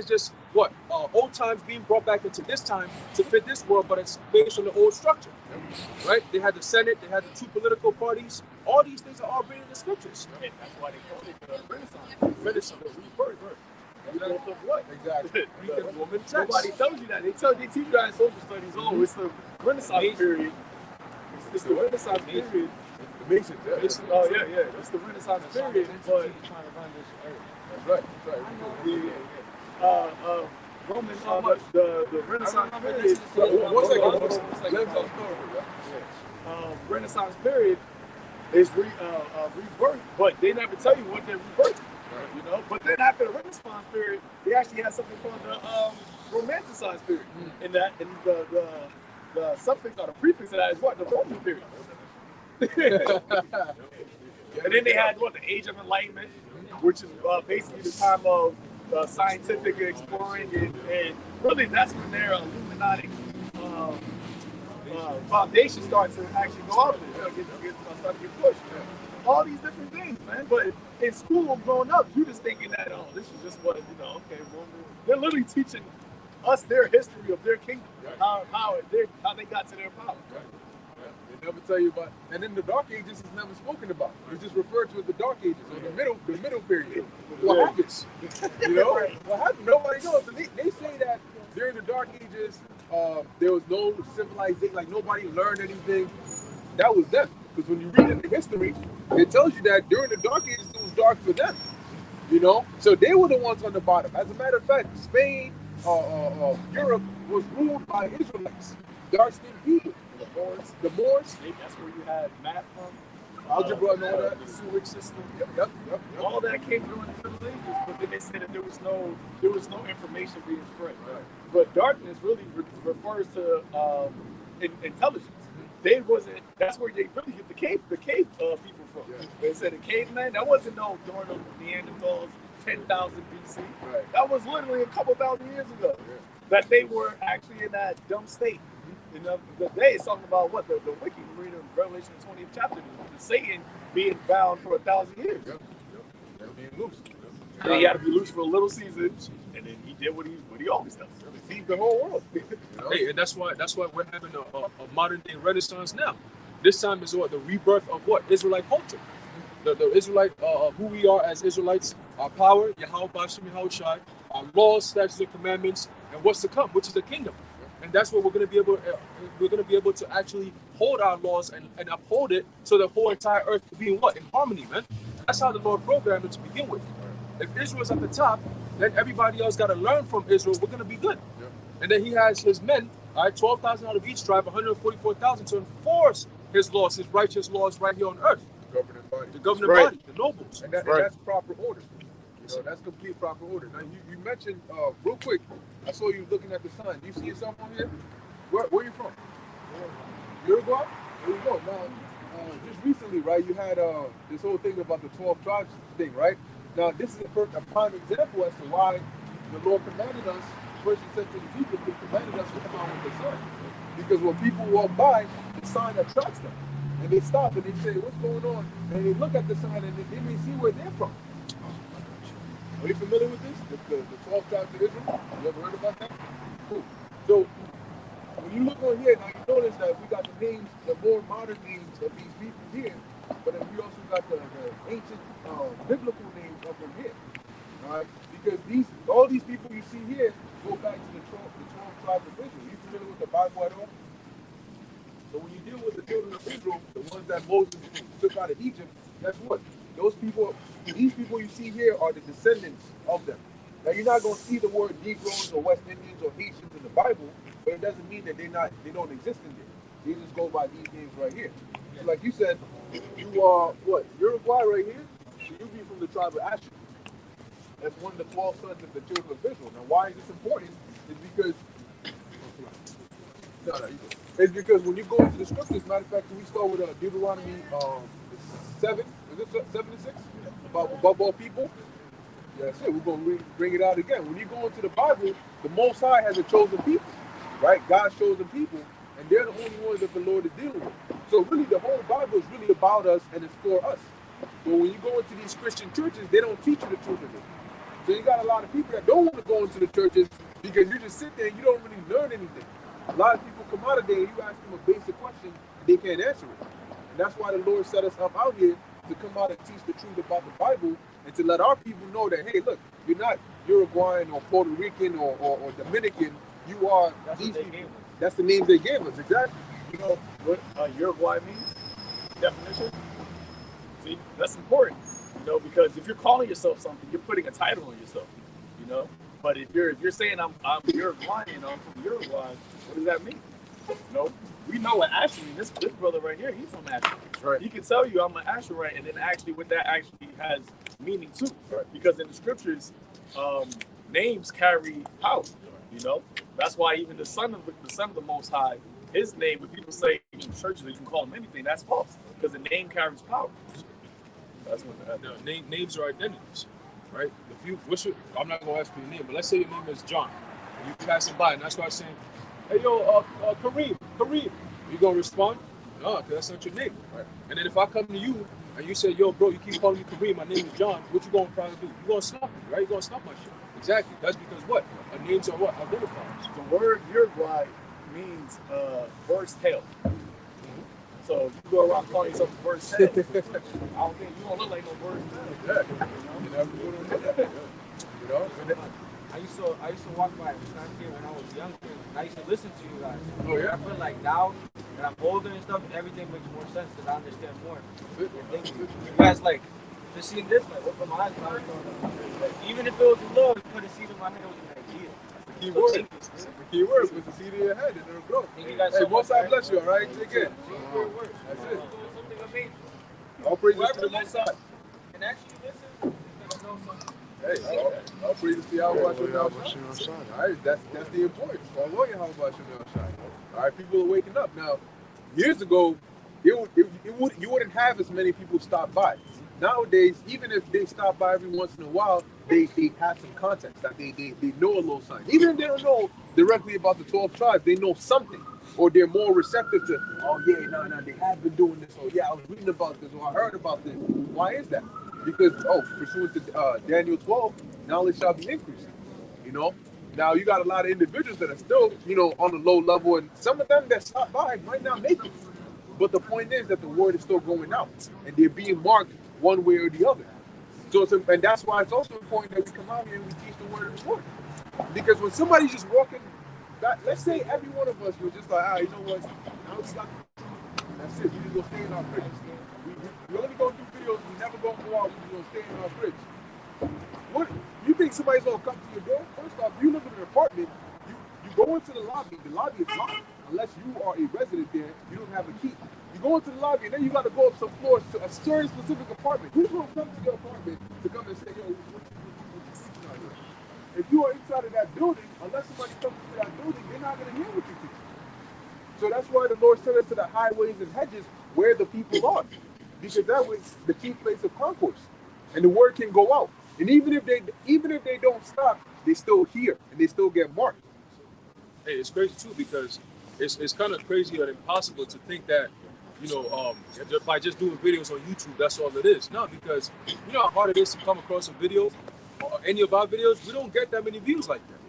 just what old times being brought back into this time to fit this world, but it's based on the old structure, right? They had the Senate, they had the two political parties. All these things are all written in the scriptures. And that's why they call it the Renaissance. Renaissance, the rebirth. Rebirth of what? Exactly. Roman text. Nobody tells you that. They teach you that in social studies. Oh, it's the Renaissance period. It's the Renaissance period. The Masons, yeah. Oh yeah. It's the Renaissance period. But Right. Roman, the Renaissance period. Renaissance period is rebirth, but they never tell you what they're rebirth. You know, but then after the Renaissance period, they actually had something called the Romanticized period. And the suffix or the prefix of that is what? The Roman period. And then they had what? The Age of Enlightenment, which is basically the time of scientific exploring, and really that's when their Illuminati foundation started to actually go out there, start to get pushed. All these different things, man. But in school, growing up, you just thinking that, oh, this is just what, okay, well, they're literally teaching us their history of their kingdom, how they got to their power. They never tell you about, and then the Dark Ages is never spoken about. It's just referred to as the Dark Ages or the middle period. What happens? What happened? Nobody knows. They say that during the Dark Ages, there was no civilization, like nobody learned anything. That was them. Because when you read in the history, it tells you that during the Dark Ages, it was dark for them. So they were the ones on the bottom. As a matter of fact, Spain, Europe was ruled by Israelites, dark-skinned people. The Moors. That's where you had math from. Algebra and all that. The sewage system. Yep. All that came through in the Middle Ages, but then they said that there was no information being spread. Right. But darkness really refers to intelligence. They wasn't. That's where they really get the cave people from. Yeah. They said the caveman. That wasn't during the Neanderthals, 10,000 BC. Right. That was literally a couple thousand years ago. Yeah. That they were actually in that dumb state. The day is talking about what the wicked read in Revelation 20th chapter, the Satan being bound for 1,000 years. Yep. Being loose. And he had to be loose for a little season, and then he did what he always does. Feed the whole world. Hey, and that's why we're having a modern day Renaissance now. This time is what the rebirth of what Israelite culture, the Israelite who we are as Israelites, our power, Yahweh Bashim Yahushai, our laws, statutes, and commandments, and what's to come, which is the kingdom. And that's what we're going to be able to actually hold our laws and uphold it, so the whole entire earth will be in harmony, man. That's how the Lord programmed it to begin with. If Israel's at the top, then everybody else got to learn from Israel. We're going to be good. Yeah. And then he has his men, all right, 12,000 out of each tribe, 144,000 to enforce his laws, his righteous laws right here on earth. The governing body, the nobles. And that's proper order. That's complete proper order. Now, you mentioned, real quick, I saw you looking at the sun. Do you see yourself on here? Where are you from? Uruguay? There you go. Now, just recently, right? You had this whole thing about the 12 tribes thing, right? Now, this is a prime example as to why the Lord commanded us. First, He said to the people, He commanded us to come out with the sign, because when people walk by, the sign attracts them, and they stop and they say, "What's going on?" And they look at the sign and they may see where they're from. Are you familiar with this? The 12 tribes of Israel? You ever heard about that? Cool. So when you look on here, now you notice that we got the names, the more modern names of these people here, but then we also got the ancient biblical names of them here. All right? Because all these people you see here go back to the 12 tribes of Israel. Are you familiar with the Bible at all? So when you deal with the children of Israel, the ones that Moses took out of Egypt, guess what? These people you see here are the descendants of them. Now you're not going to see the word Negroes or West Indians or Haitians in the Bible, but it doesn't mean that they don't exist in there. They just go by these names right here. So like you said, you are what? Uruguay right here? So you be from the tribe of Asher. That's one of the 12 sons of the children of Israel. Now why is this important? It's because when you go into the scriptures, matter of fact, can we start with Deuteronomy 7? Is it 7 and 6? About above all people? Yeah, that's it. We're going to bring it out again. When you go into the Bible, the Most High has a chosen people, right? God's chosen people, and they're the only ones that the Lord is dealing with. So really, the whole Bible is really about us, and it's for us. But when you go into these Christian churches, they don't teach you the truth of it. So you got a lot of people that don't want to go into the churches because you just sit there and you don't really learn anything. A lot of people come out of there and you ask them a basic question, they can't answer it. And that's why the Lord set us up out here to come out and teach the truth about the Bible and to let our people know that, hey, look, you're not Uruguayan or Puerto Rican or Dominican. You are these people. That's the names they gave us, exactly. You know what Uruguay means? Definition? See, that's important. You know, because if you're calling yourself something, you're putting a title on yourself. You know, but if you're saying I'm Uruguayan, I'm from Uruguay, what does that mean? You know, we know what Asher means. This brother right here, he's from Asher. Right. He can tell you I'm an Asherite, and then actually what that actually has meaning too. Right. Because in the scriptures, names carry power. You know, that's why even the son of the Most High, his name, when people say in churches that you can call him anything, that's false. Because the name carries power. That's what names are identities, right? I'm not gonna ask for your name, but let's say your name is John, and you passing by, and I start saying, "Hey, yo, Kareem," you gonna respond? No, because that's not your name, right? And then if I come to you and you say, "Yo, bro, you keep calling me Kareem, my name is John," what you gonna probably do? You gonna stop me, right? You gonna stop my shit. Exactly. That's because what? Our names are what? Identifiers. The word Uruguay means bird's tail. So you go around calling yourself a bird's tail. I don't think you don't look like no bird's tail. Yeah. You never would have looked at it. You know? I used to walk by here when I was younger. I used to listen to you guys. Oh yeah. I feel like now that I'm older and stuff, everything makes more sense because I understand more. You guys like just seeing this, like open my eyes. Even if it was love, you put a seed in my head, it was an idea. Key word. The key word was the seed in your head and it'll grow. Hey, Most High bless you, all right? Take care. That's it. Something amazing. All praises to the Most High. And actually listen, you're gonna know something. Hey, all praises to Yahweh Shai. All right, that's the importance. All Yahweh Shai. All right, people are waking up now. Years ago, you wouldn't have as many people stop by. Nowadays, even if they stop by every once in a while, they have some context that they know a little something. Even if they don't know directly about the 12 tribes, they know something, or they're more receptive to, oh yeah, no, they have been doing this, or yeah, I was reading about this, or I heard about this. Why is that? Because pursuant to Daniel 12, knowledge shall be increasing. You know, now you got a lot of individuals that are still, on the low level, and some of them that stop by might not make it. But the point is that the word is still going out, and they're being marked one way or the other. So, and that's why it's also important that we come out here and we teach the word of the Lord. Because when somebody's just walking, let's say every one of us was just like, you know what? Now it's like, that's it. We just gonna stay in our fridge. We only gonna do videos. We never gonna go out. We just gonna stay in our fridge. What? You think somebody's gonna come to your door? First off, you live in an apartment. You go into the lobby. The lobby is locked. Unless you are a resident there, you don't have a key. You go into the lobby and then you got to go up some floors to a certain specific apartment. Who's going to come to your apartment to come and say, yo, what you teaching out here? If you are inside of that building, unless somebody comes into that building, they're not going to hear what you're teaching. So that's why the Lord sent us to the highways and hedges where the people are, because that was the key place of concourse, and the word can go out. And even if they don't stop, they still hear and they still get marked. Hey, it's crazy too because it's kind of crazy and impossible to think that, by just doing videos on YouTube, that's all it is. No, because you know how hard it is to come across a video, or any of our videos, we don't get that many views like that.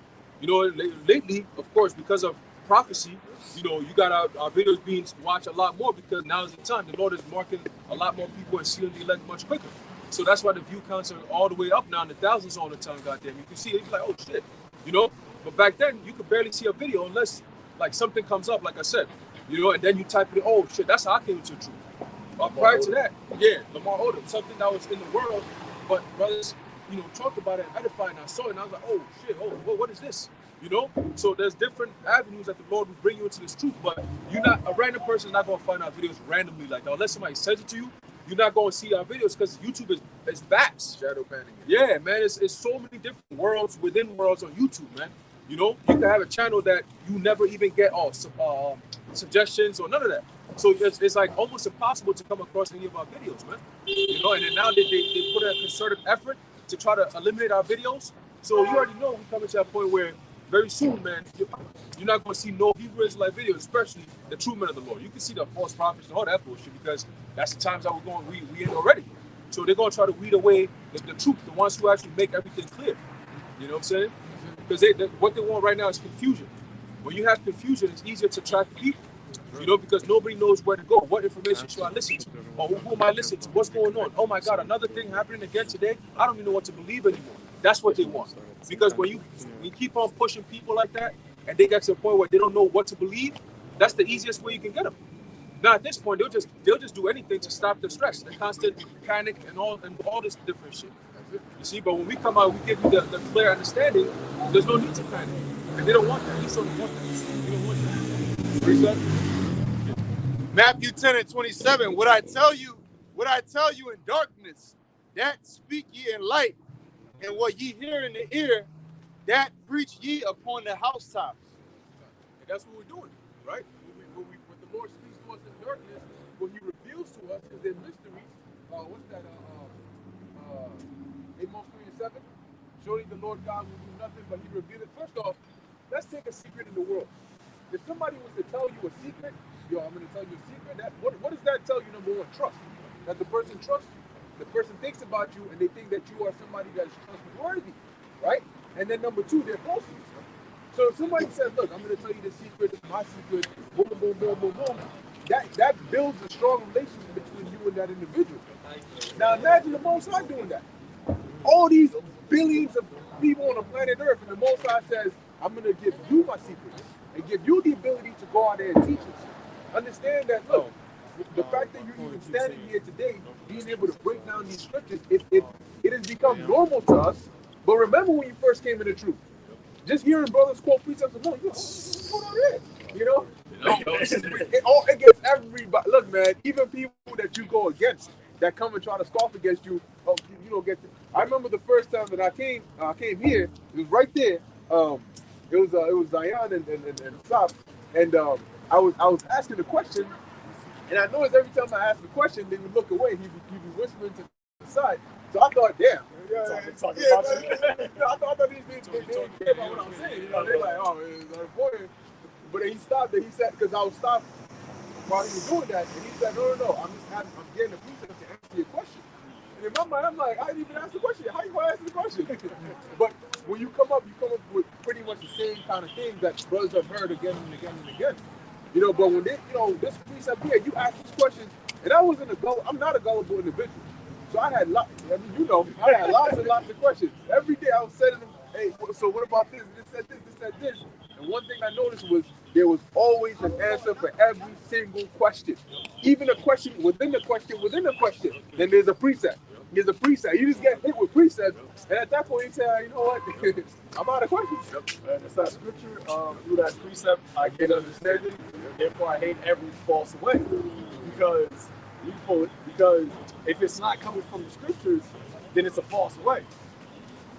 You know, lately, of course, because of prophecy, you got our videos being watched a lot more because now is the time. The Lord is marking a lot more people and sealing the elect much quicker. So that's why the view counts are all the way up now in the thousands all the time, goddamn. You can see it, you're like, oh shit, But back then, you could barely see a video unless like something comes up, like I said, and then you type it, oh shit, that's how I came to the truth. Prior to that, Lamar Odom, something that was in the world, but brothers, talked about it and edified, and I saw it, and I was like, oh shit, what is this? So there's different avenues that the Lord will bring you into this truth, but a random person is not going to find our videos randomly like that. Unless somebody says it to you, you're not going to see our videos because YouTube is vast. Shadow banning. Yeah, man, it's so many different worlds within worlds on YouTube, man. You can have a channel that you never even get suggestions or none of that. So it's like almost impossible to come across any of our videos, man. And then now they put a concerted effort to try to eliminate our videos. So you already know we're coming to that point where very soon, man, you're not going to see no Hebrew Israelite videos, especially the true men of the Lord. You can see the false prophets and all that bullshit because that's the times that we're going, we in already. So they're going to try to weed away the truth, the ones who actually make everything clear. You know what I'm saying? Because what they want right now is confusion. When you have confusion, it's easier to track people. Because nobody knows where to go. What information should I listen to? Or who am I listening to? What's going on? Oh my God, another thing happening again today? I don't even know what to believe anymore. That's what they want. Because when you keep on pushing people like that, and they get to a point where they don't know what to believe, that's the easiest way you can get them. Now at this point, they'll just do anything to stop the stress, the constant panic, and all this different shit. You see, but when we come out, we give you the clear understanding. There's no need to panic, and they don't want that. At least don't want that. They don't want that. Reset. Matthew 10:27. What I tell you in darkness, that speak ye in light, and what ye hear in the ear, that preach ye upon the housetops. And that's what we're doing, right? When the Lord speaks to us in darkness, what He reveals to us is in mysteries. What's that? Amos 3:7. Surely the Lord God will do nothing, but He revealed it. First off, let's take a secret in the world. If somebody was to tell you a secret, I'm going to tell you a secret. What does that tell you? Number one, trust. That the person trusts you. The person thinks about you, and they think that you are somebody that is trustworthy, right? And then number two, they're close to you. So if somebody says, look, I'm going to tell you the secret, it's my secret, boom, boom, boom, boom, boom, that builds a strong relationship between you and that individual. Now imagine the Most High doing that. All these billions of people on the planet Earth, and the Most High says, I'm going to give you my secrets and give you the ability to go out there and teach us. Understand that, look, the fact that you're even standing here today, being able to break down these scriptures, it has become normal to us. But remember when you first came into the truth, just hearing brothers quote precepts of what's going on here? It gets everybody. Look, man, even people that you go against, that come and try to scoff against you, I remember the first time that I came here, it was right there. It was Zion and Sop, and I was asking the question, and I noticed every time I asked the question, they would look away. He'd be whispering to the side. So I thought, damn. I thought these didn't care about what I'm saying. They're like, oh, it's important. But then he stopped and he said, because I was stopped while he was doing that, and he said, no, I'm getting the precept to answer your question. And in my mind, I'm like, I didn't even ask the question. How you gonna answer the question? But when you come up with pretty much the same kind of things that brothers have heard again and again and again. But when they, this precept here, you ask these questions, and I'm not a gullible individual. So I had lots and lots of questions. Every day I was sending them, hey, so what about this? This said this. And one thing I noticed was there was always an answer for every single question. Even a question within the question within the question. Then there's a precept. There's a precept. You just get hit with precepts, and at that point you say, you know what? I'm out of questions. And it's that scripture, through that precept, I get understanding. Therefore, I hate every false way. Because if it's not coming from the scriptures, then it's a false way.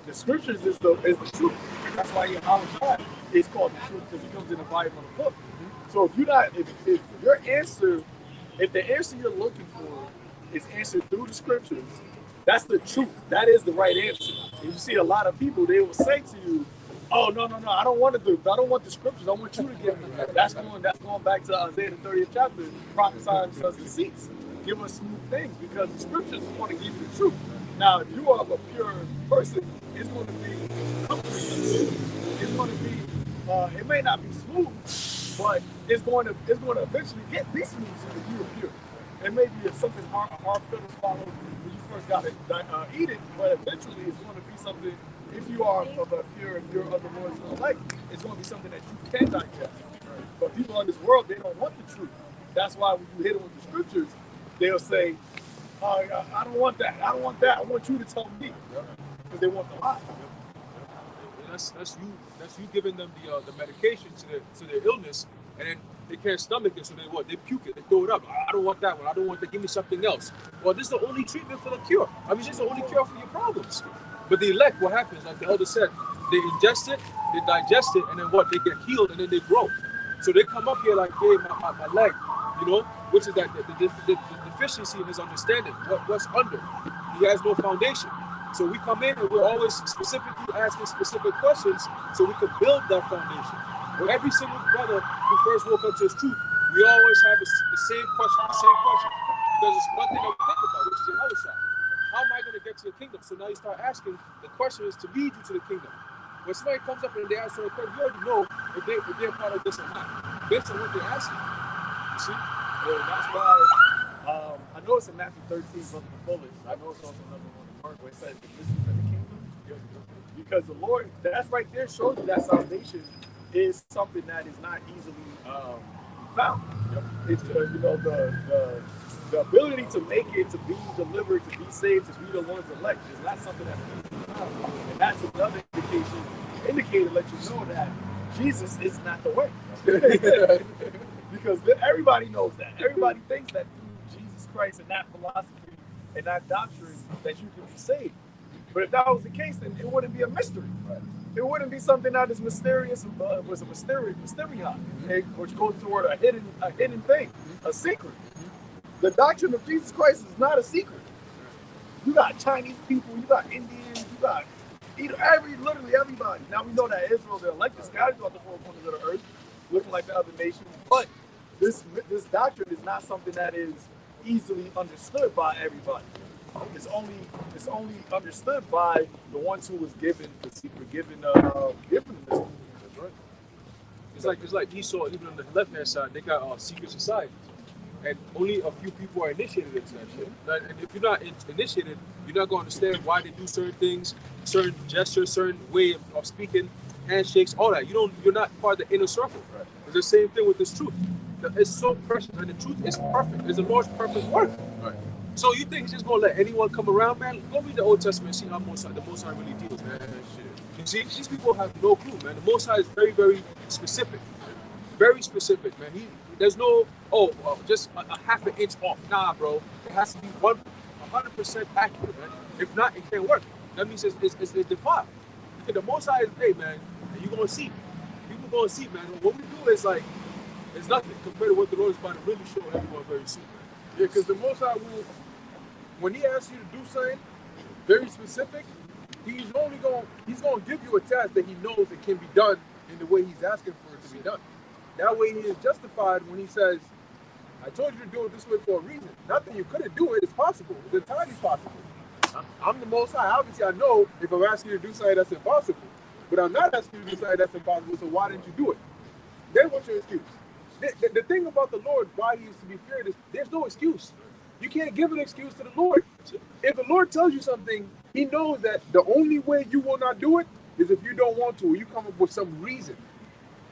The scriptures is the truth. That's why Yahweh is called the truth, because it comes in the Bible and the book. So if your answer If the answer you're looking for is answered through the scriptures, that's the truth. That is the right answer. And you see a lot of people, they will say to you, "Oh, no, I don't want the scriptures. I want you to give me that." That's going back to Isaiah the 30th chapter, prophesying to us deceits. Give us smooth things, because the scriptures want to give you the truth. Now, if you are a pure person, it's going to be comforting to you. It's going to be, it may not be smooth, but it's going to eventually be smooth if you are pure. It may be something hard pill to swallow when you first got to eat it, but eventually it's going to be something. If you are of a pure and pure of the Lord's elect, it's going to be something that you can digest. But people in this world, they don't want the truth. That's why when you hit them with the scriptures, they'll say, "Oh, I don't want that. I don't want that. I want you to tell me," because they want the lie. That's you giving them the medication to their illness, and then they can't stomach it, so they puke it, they throw it up. I don't want that one. I don't want that. Give me something else. Well, this is the only treatment for the cure. I mean, this is the only cure for your problems. But the elect, what happens? Like the elder said, they ingest it, they digest it, and then what? They get healed, and then they grow. So they come up here like, "Hey, my leg," which is that the deficiency in his understanding. What's under? He has no foundation. So we come in and we're always specifically asking specific questions so we can build that foundation. Well, every single brother who first woke up to his truth, we always have the same question, because it's one thing that we think about, which is your Yahushua. How am I going to get to the kingdom? So now you start asking, the question is to lead you to the kingdom. When somebody comes up and they ask for a question, you already know if they're part of this or not, based on what they're asking. You see? Yeah, that's why I know it's in Matthew 13, Brother Fullest. I know it's also another one in Mark where it says, "This is in the kingdom." Because the Lord, that's right there, shows you that salvation is something that is not easily found. It's the ability to make it, to be delivered, to be saved, to be the Lord's elect is not something that's easily found. And that's another indicator to let you know that Jesus is not the way. Because everybody knows that. Everybody thinks that through Jesus Christ and that philosophy and that doctrine that you can be saved. But if that was the case, then it wouldn't be a mystery. Right. It wouldn't be something that is mysterious, was a mysterion, which goes toward a hidden thing, a secret. The doctrine of Jesus Christ is not a secret. You got Chinese people, you got Indians, you got literally everybody. Now we know that Israel, the elected, scattered throughout the four corners of the earth, looking like the other nations. But this doctrine is not something that is easily understood by everybody. It's only understood by the ones who was given the secret, given the mystery. That's right. It's like Esau, even on the left hand side, they got secret societies, and only a few people are initiated into that shit. And if you're not initiated, you're not going to understand why they do certain things, certain gestures, certain way of speaking, handshakes, all that. You're not part of the inner circle. Right. It's the same thing with this truth. It's so precious, and the truth is perfect. It's the Lord's perfect work. Right. So you think he's just gonna let anyone come around, man? Go read the Old Testament and see how the Most High really deals, man. You see, these people have no clue, man. The Most High is very, very specific. Very specific, man. There's no, just a half an inch off. Nah, bro. It has to be 100% accurate, man. If not, it can't work. That means it's defiled. The Most High is, hey, man, and you're gonna see. People gonna see, man. What we do is like, it's nothing compared to what the Lord is about to really show everyone very soon, man. Yeah, because the Most High will, when he asks you to do something very specific, he's gonna give you a task that he knows it can be done in the way he's asking for it to be done. That way he is justified when he says, I told you to do it this way for a reason. Not that you couldn't do it, it's possible. It's entirely possible. I'm the Most High. Obviously, I know if I'm asking you to do something that's impossible, but I'm not asking you to do something that's impossible, so why didn't you do it? Then what's your excuse? The thing about the Lord, why he is to be feared, is there's no excuse. You can't give an excuse to the Lord. If the Lord tells you something, he knows that the only way you will not do it is if you don't want to, or you come up with some reason.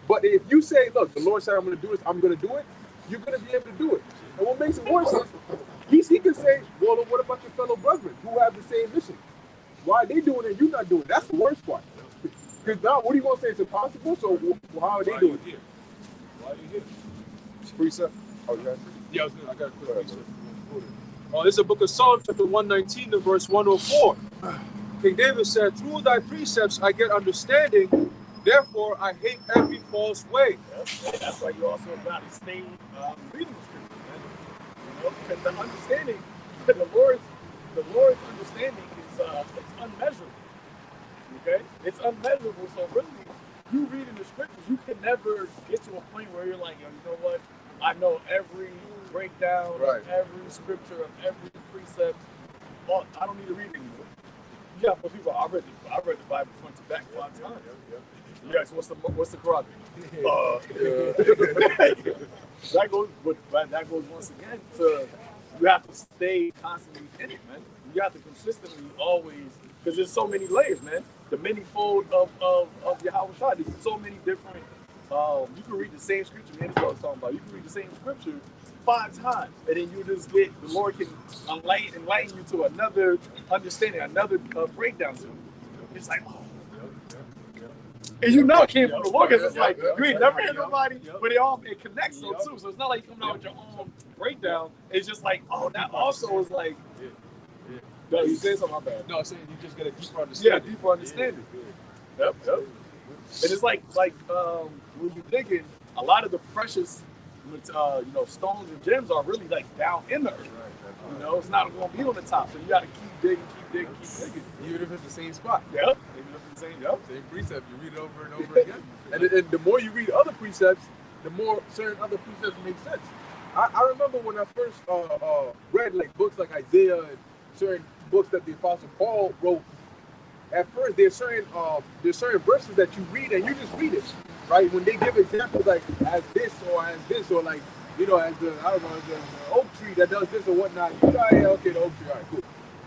But if you say, look, the Lord said I'm going to do this, I'm going to do it, you're going to be able to do it. And what makes it worse is he can say, well, what about your fellow brethren who have the same mission? Why are they doing it and you're not doing it? That's the worst part. Because now, what are you going to say? It's impossible? So how are they doing it? Why are you here? Precept? Oh, you got it? Yeah, I got a quick precept. This is the book of Psalms, chapter 119, and verse 104. King David said, through thy precepts I get understanding, therefore I hate every false way. That's why you also got to stay reading the scriptures, man. You know, because the understanding, the Lord's understanding is it's unmeasurable. Okay, it's unmeasurable. So really, you reading the scriptures, you can never get to a point where you're like, yo, you know what? I know every breakdown of every scripture of every precept. Well, I don't need to read anymore. Yeah, but people, I read the Bible front to back 5 times. Yeah, so what's the Quran? That goes once again to you have to stay constantly in it, man. You have to consistently always, because there's so many layers, man. The many-fold of Yahweh Shai. There's so many different. You can read the same scripture. Man, that's what I was talking about. You can read the same scripture 5 times, and then you just get the Lord can enlighten you to another understanding, another breakdown to it. It's like, oh. And you know it came from the Lord, because it's like you ain't never heard nobody, but it connects though too. So it's not like you come out with your own breakdown. It's just like, oh, that also is like. No, you said something about that. No, I'm saying you just get a deeper understanding. Yeah, deeper understanding. Yep. And it's like when you digging, a lot of the precious, stones and gems are really like down in the earth. You know, it's not going to be on the top, so you got to keep digging. Even if it's the same spot. Yep. Even if it's the same precept, you read it over and over again. And the more you read other precepts, the more certain other precepts make sense. I remember when I first read like books like Isaiah and certain books that the Apostle Paul wrote. At first, there's certain verses that you read and you just read it, right? When they give examples like as this or like, you know, as the oak tree that does this or whatnot, you try, okay, the oak tree, all right, cool.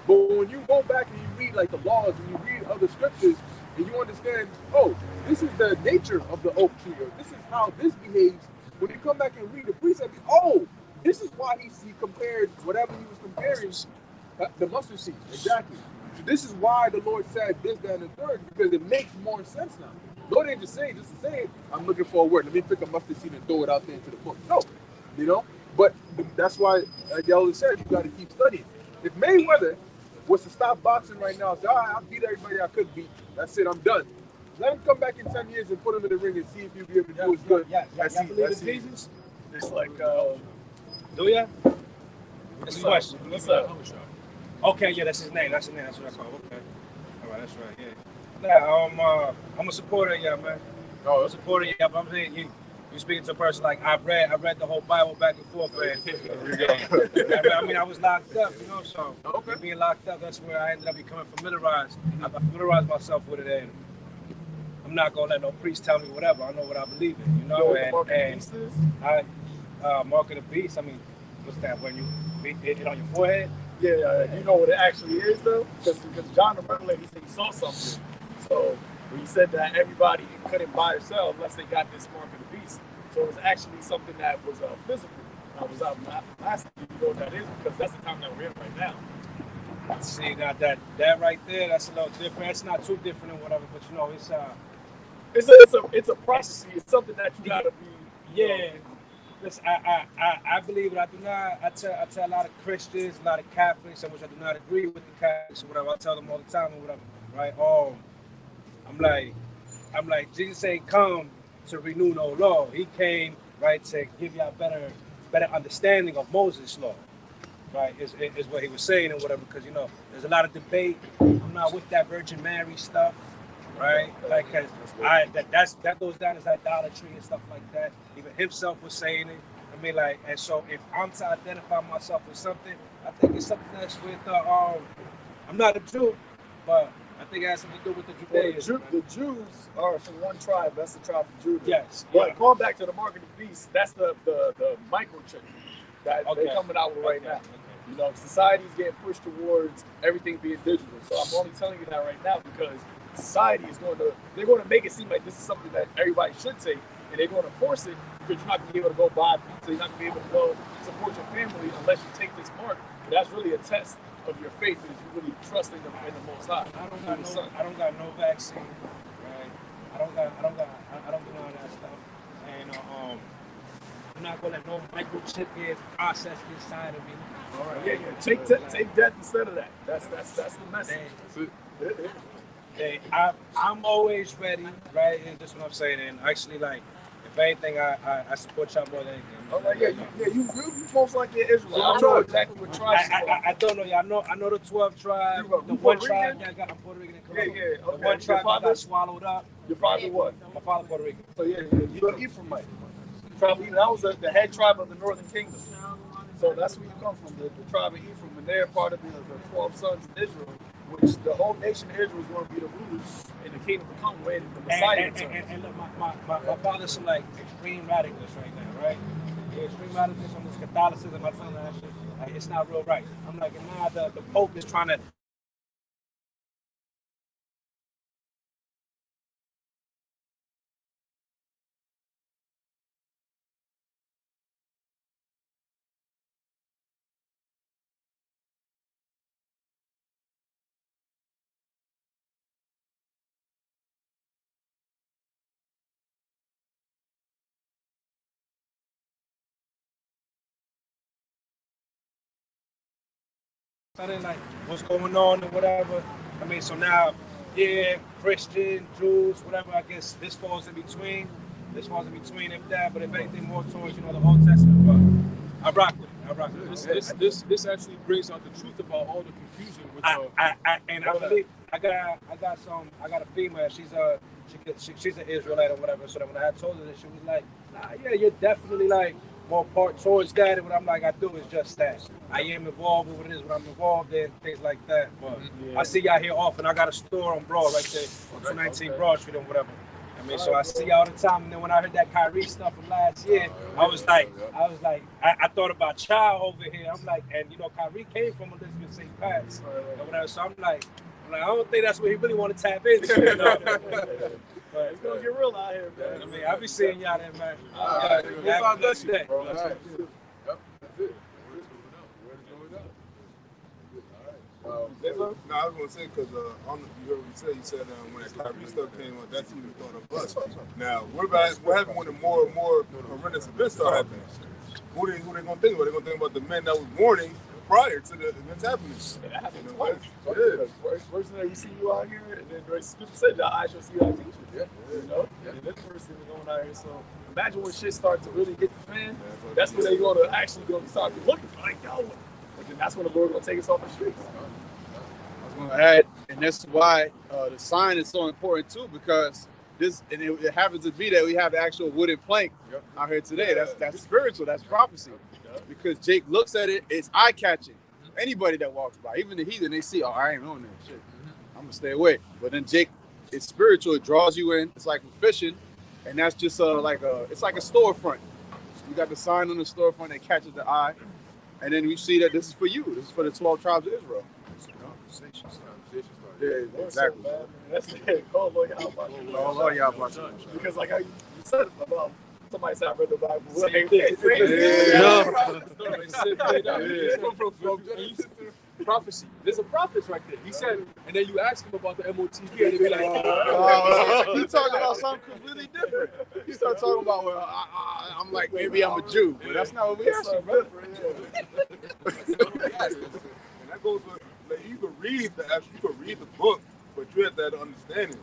But when you go back and you read like the laws and you read other scriptures and you understand, oh, this is the nature of the oak tree, or this is how this behaves. When you come back and read the precept, oh, this is why he compared whatever he was comparing, the mustard seed, exactly. So this is why the Lord said this, that, and the third, because it makes more sense now. Lord ain't just to say, I'm looking for a word. Let me pick a mustard seed and throw it out there into the book. No, you know. But that's why, like the elder said, you got to keep studying. If Mayweather was to stop boxing right now, say, all right, I beat everybody I could beat. That's it, I'm done. Let him come back in 10 years and put him in the ring and see if you'll be able to do as good. That's Jesus. It's like, do ya? That's a question. What's up? Okay, yeah, that's his name. That's what I call it. Okay. All right, that's right, yeah. I'm a supporter of y'all, man. I'm a supporter of y'all, but I'm saying you speaking to a person like I read the whole Bible back and forth, man. I mean, I was locked up, you know, so being locked up, that's where I ended up becoming familiarized. I familiarized myself with it, and I'm not gonna let no priest tell me whatever. I know what I believe in, you know. Mark of the beast. I mean, what's that? When you beat it on your forehead? Yeah, you know what it actually is though, because John the Revelator, he said he saw something. So when he said that everybody couldn't buy or sell unless they got this mark of the beast, so it was actually something that was physical. I was asking you know what that is, because that's the time that we're in right now. See, that right there, that's a little different. It's not too different or whatever, but you know, it's a prophecy. It's something that you gotta be. Yeah. Listen, I believe it. I do not. I tell a lot of Christians, a lot of Catholics, which I do not agree with the Catholics or whatever. I tell them all the time or whatever, right? I'm like, Jesus ain't come to renew no law. He came, right, to give you a better understanding of Moses' law, right? Is what he was saying and whatever. Because you know, there's a lot of debate. I'm not with that Virgin Mary stuff. Right, like that goes down as idolatry and stuff like that. Even himself was saying it. I mean, like, and so if I'm to identify myself with something, I think it's something that's with I'm not a Jew, but I think it has something to do with the Judaism. The Jews are from one tribe. That's the tribe of Judah. Yes. But going back to the mark of the beast, that's the microchip that they're coming out with right now. Okay. You know, society's getting pushed towards everything being digital. So I'm only telling you that right now because society is they're going to make it seem like this is something that everybody should take, and they're going to force it because you're not going to be able to go buy pizza, you're not going to be able to go support your family unless you take this mark. But that's really a test of your faith, is you really trust in the Most High. I don't got no vaccine, right? I don't do none of that stuff, and I'm not going to let no microchip get processed inside of me. All right, yeah. Take death instead of that. That's the message. Hey, I'm always ready, right? And that's what I'm saying. And actually, like, if If anything, I support y'all more than anything. Oh, like, you most likely an Israelite. I don't know exactly what tribes. I don't know. Yeah, I know the 12 tribes. The one tribe that got Puerto Rican and Colombia. Yeah. The one tribe that got swallowed up. Your father what? My father Puerto Rican. So you're an Ephraimite. Tribe of Ephraim. That was the head tribe of the Northern Kingdom. So that's where you come from, the tribe of Ephraim, and they're part of the 12 sons of Israel, which the whole nation of Israel is going to be the rulers in the kingdom to come when the Messiah returns. And look, my father's some like extreme radicalists right now, right? Yeah, extreme radicalists on this Catholicism. I tell him that shit, like, it's not real right. I'm like, nah, the Pope is trying to. I didn't like what's going on and whatever. I mean, so now, yeah, Christian, Jews, whatever. I guess this falls in between. This falls in between if that, but if anything more towards the Old Testament. But I rock with it. This actually brings out the truth about all the confusion. With, I believe I got a female. She's an Israelite or whatever. So that when I told her that, she was like, nah, yeah, you're definitely like more part towards that, and what I'm like, I do is just that. I am involved with what it is, what I'm involved in, things like that. But I see y'all here often. I got a store on Broad right there, on 219 Broad Street or whatever. I mean, so I see y'all all the time. And then when I heard that Kyrie stuff from last year, I was like, I thought about y'all over here. I'm like, and Kyrie came from Elizabeth St. Pat's or whatever. So I'm like, I don't think that's what he really want to tap into. But it's gonna get real out here, man. I mean, I'll be seeing y'all there, man. Have a blessed day. Bro. That's it. Yep, that's it. No, I was gonna say because you heard what you said when that Kyrie stuff came up, that's even thought of us. Now, what happened when the more and more horrendous events start happening? Who they gonna think about? They're gonna think about the men that was mourning prior to the events happening. Yeah, that happened twice. First thing we see you out here, and then the scripture said that I shall see you out teaching. And then the first thing we're going out here. So imagine when shit starts to really hit the fan. That's when they're gonna actually start looking like, yo. But then that's when the Lord gonna take us off the streets. I was gonna add, and that's why the sign is so important too, because it happens to be that we have the actual wooden plank out here today. That's spiritual. That's prophecy. Because Jake looks at it, it's eye-catching. Anybody that walks by, even the heathen, they see, oh, I ain't on that shit. I'm gonna stay away. But then Jake, it's spiritual. It draws you in. It's like fishing, and that's just it's like a storefront. You got the sign on the storefront that catches the eye, and then you see that this is for you. This is for the 12 tribes of Israel. Yeah, exactly. That's it. Oh, Lord, y'all. Because like how you said about. Somebody said I read the Bible. Prophecy. There's a prophet right there. He said, and then you ask him about the MOTV, and they be like, you talking about something completely different. You start talking about, I'm like, maybe I'm a Jew, but that's not what we asked you, brother. And that goes with, like, you can read the book, but you have that understanding.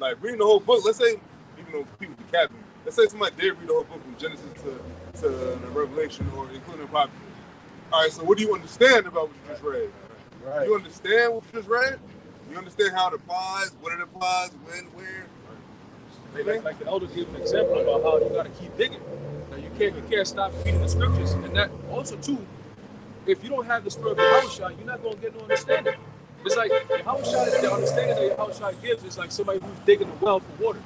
Like reading the whole book. Let's say, even though people be capping. Let's say somebody did read the whole book from Genesis to the Revelation, or including prophecy. All right, so what do you understand about what you just read? Right. You understand what you just read? You understand how it applies, what it applies, when, where? Like the elder gave an example about how you got to keep digging. Now you can't stop reading the scriptures, and that also too, if you don't have the spirit of Yahushua, you're not gonna get no understanding. It's like Yahushua, the understanding that Yahushua gives is like somebody who's digging a well for water.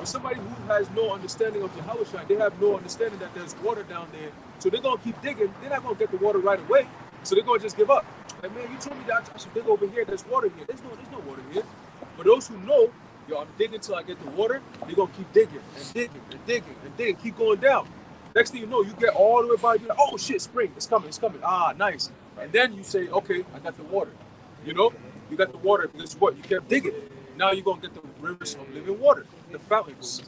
Or somebody who has no understanding of Yahushua, they have no understanding that there's water down there. So they're going to keep digging. They're not going to get the water right away. So they're going to just give up. Like, man, you told me that I should dig over here. There's water here. There's no water here. But those who know, yo, I'm digging until I get the water, they're going to keep digging and digging and digging and digging, keep going down. Next thing you know, you get all the way by, you're like, oh shit, spring, it's coming. Ah, nice. And then you say, okay, I got the water. You got the water because what? You kept digging. Now you're going to get the rivers of living water, the fountains,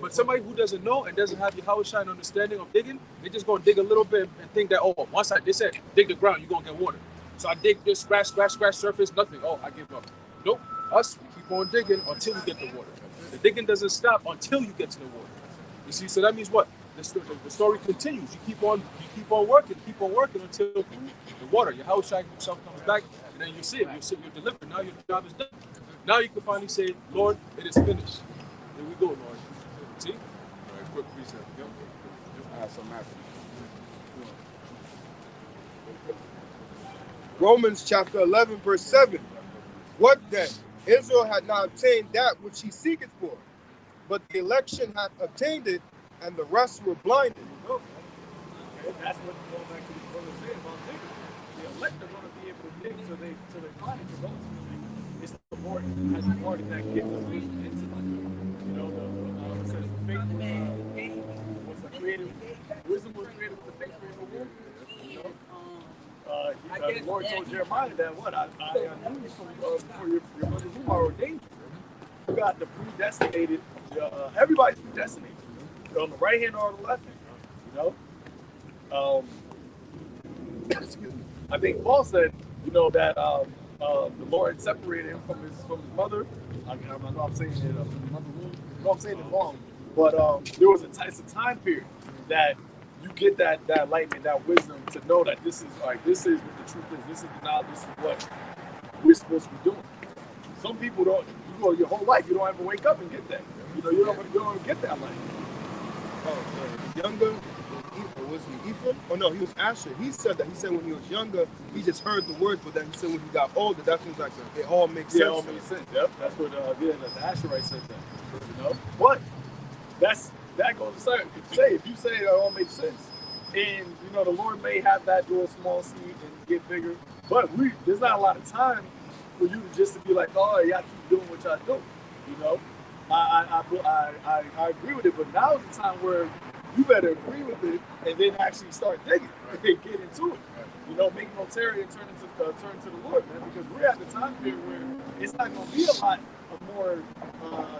But somebody who doesn't know and doesn't have Yahushua understanding of digging, they're just going to dig a little bit and think that, once they said, dig the ground, you're going to get water. So I dig this, scratch surface, nothing. Oh, I give up. Nope. Us, we keep on digging until we get the water. The digging doesn't stop until you get to the water. You see, so that means what? The story continues. You keep on working until the water, your house himself comes back, and then you see it. You're delivered. Now your job is done. Now you can finally say, Lord, it is finished. Here we go, Lord. See? All right, quick precept. Yep. Romans chapter 11, verse 7. What then? Israel had not obtained that which he seeketh for, but the election had obtained it, and the rest were blinded. Okay, that's what going back to the brother said about digging. The elect are going to be able to dig till they find it. Because ultimately, it's the Lord has imparted that gift of wisdom into life. You know, it says faith was created. Wisdom was created with the faith for the womb. You know, the Lord told Jeremiah that what I knew you from before your mother's womb I ordained you. You got the predestinated. Everybody's predestinated. On the right hand or the left hand, you know. I think Paul said, you know, that the Lord separated him from his mother. I know I'm saying it from the mother womb. No, I'm saying it wrong, but there was it's a time period that you get that enlightenment, that wisdom to know that this is what the truth is. This is the knowledge. This is what we're supposed to be doing. Some people don't. You go your whole life, you don't ever wake up and get that. You know, you don't get that light. The younger, was he Ephraim? Oh no, he was Asher. He said that. He said when he was younger, he just heard the words, but then he said when he got older, that seems like it all makes sense. Yeah, it all makes sense. Yep, that's what the Asherite said that. You know, but that goes to say if you say it all makes sense, and you know the Lord may have that do a small seed and get bigger, but there's not a lot of time for you to just to be like, oh, y'all keep doing what y'all do. You know, I agree with it, but now is the time where you better agree with it and then actually start digging and get into it. You know, make no tarry and turn to the Lord, man, because we're at the time period where it's not going to be a lot of more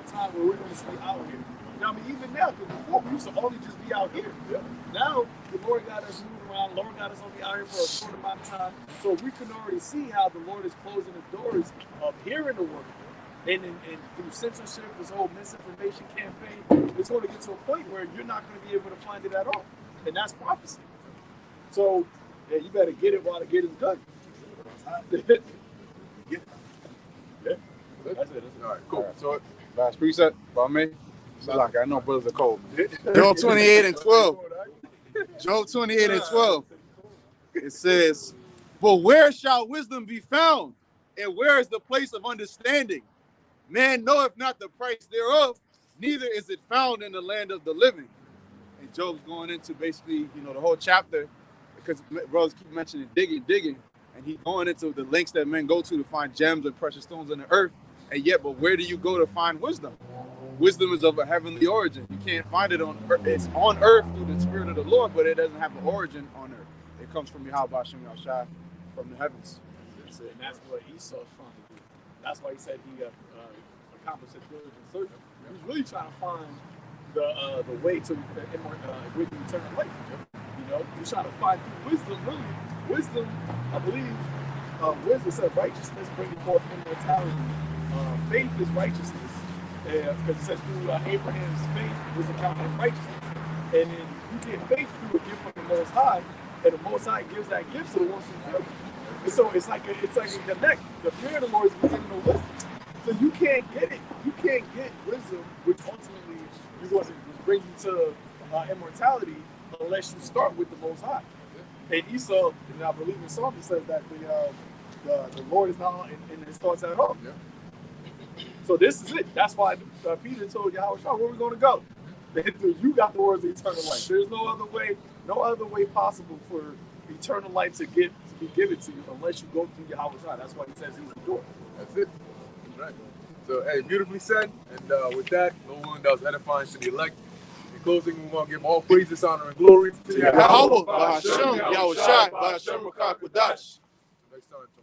time where we're going to be out here. You know, I mean, even now, because before we used to only just be out here. Yeah. Now the Lord got us moving around. The Lord got us only out here for a short amount of time, so we can already see how the Lord is closing the doors of hearing the word. And through censorship, this whole misinformation campaign, it's going to get to a point where you're not going to be able to find it at all. And that's prophecy. So, yeah, you better get it while the getting's done. Yeah. That's it. All right, cool. So, Last preset, by me. Like I know brothers are cold. Job 28 and 12. Job 28 and 12. It says, "But where shall wisdom be found? And where is the place of understanding? Man knoweth not the price thereof, neither is it found in the land of the living." And Job's going into basically, you know, the whole chapter, because brothers keep mentioning digging, and he's going into the lengths that men go to find gems and precious stones in the earth. And yet, but where do you go to find wisdom? Wisdom is of a heavenly origin. You can't find it on earth. It's on earth through the Spirit of the Lord, but it doesn't have an origin on earth. It comes from Yahweh Hashem Yahushua, from the heavens. And that's what Esau's trying to do. That's why he said he accomplished his diligent search. He's really trying to find the way to with eternal life. You know, he's trying to find through wisdom. Really, wisdom, I believe, wisdom said righteousness bringing forth immortality. Faith is righteousness, because it says through Abraham's faith was accounted as righteousness. And then you get faith through a gift from the Most High, and the Most High gives that gift to the ones who feel it. And so it's like a connect. The fear of the Lord is within the wisdom. So you can't get it. You can't get wisdom, which ultimately you going to bring you to immortality, unless you start with the Most High. And Esau, and I believe in Psalm, it says that the Lord is not in his thoughts at all. Yeah. So this is it. That's why Peter told Yahweh, where are we going to go? You got the words of eternal life. There's no other way possible for eternal life to be given to you unless you go through Yahweh. That's why he says he's the door. That's it. That's right. So, hey, beautifully said. And with that, no one that was edifying to the elect. In closing, we want to give all praises, honor, and glory to Yahweh Hashem Yahushua, Hashem Rakakwadash. Next time, shalom.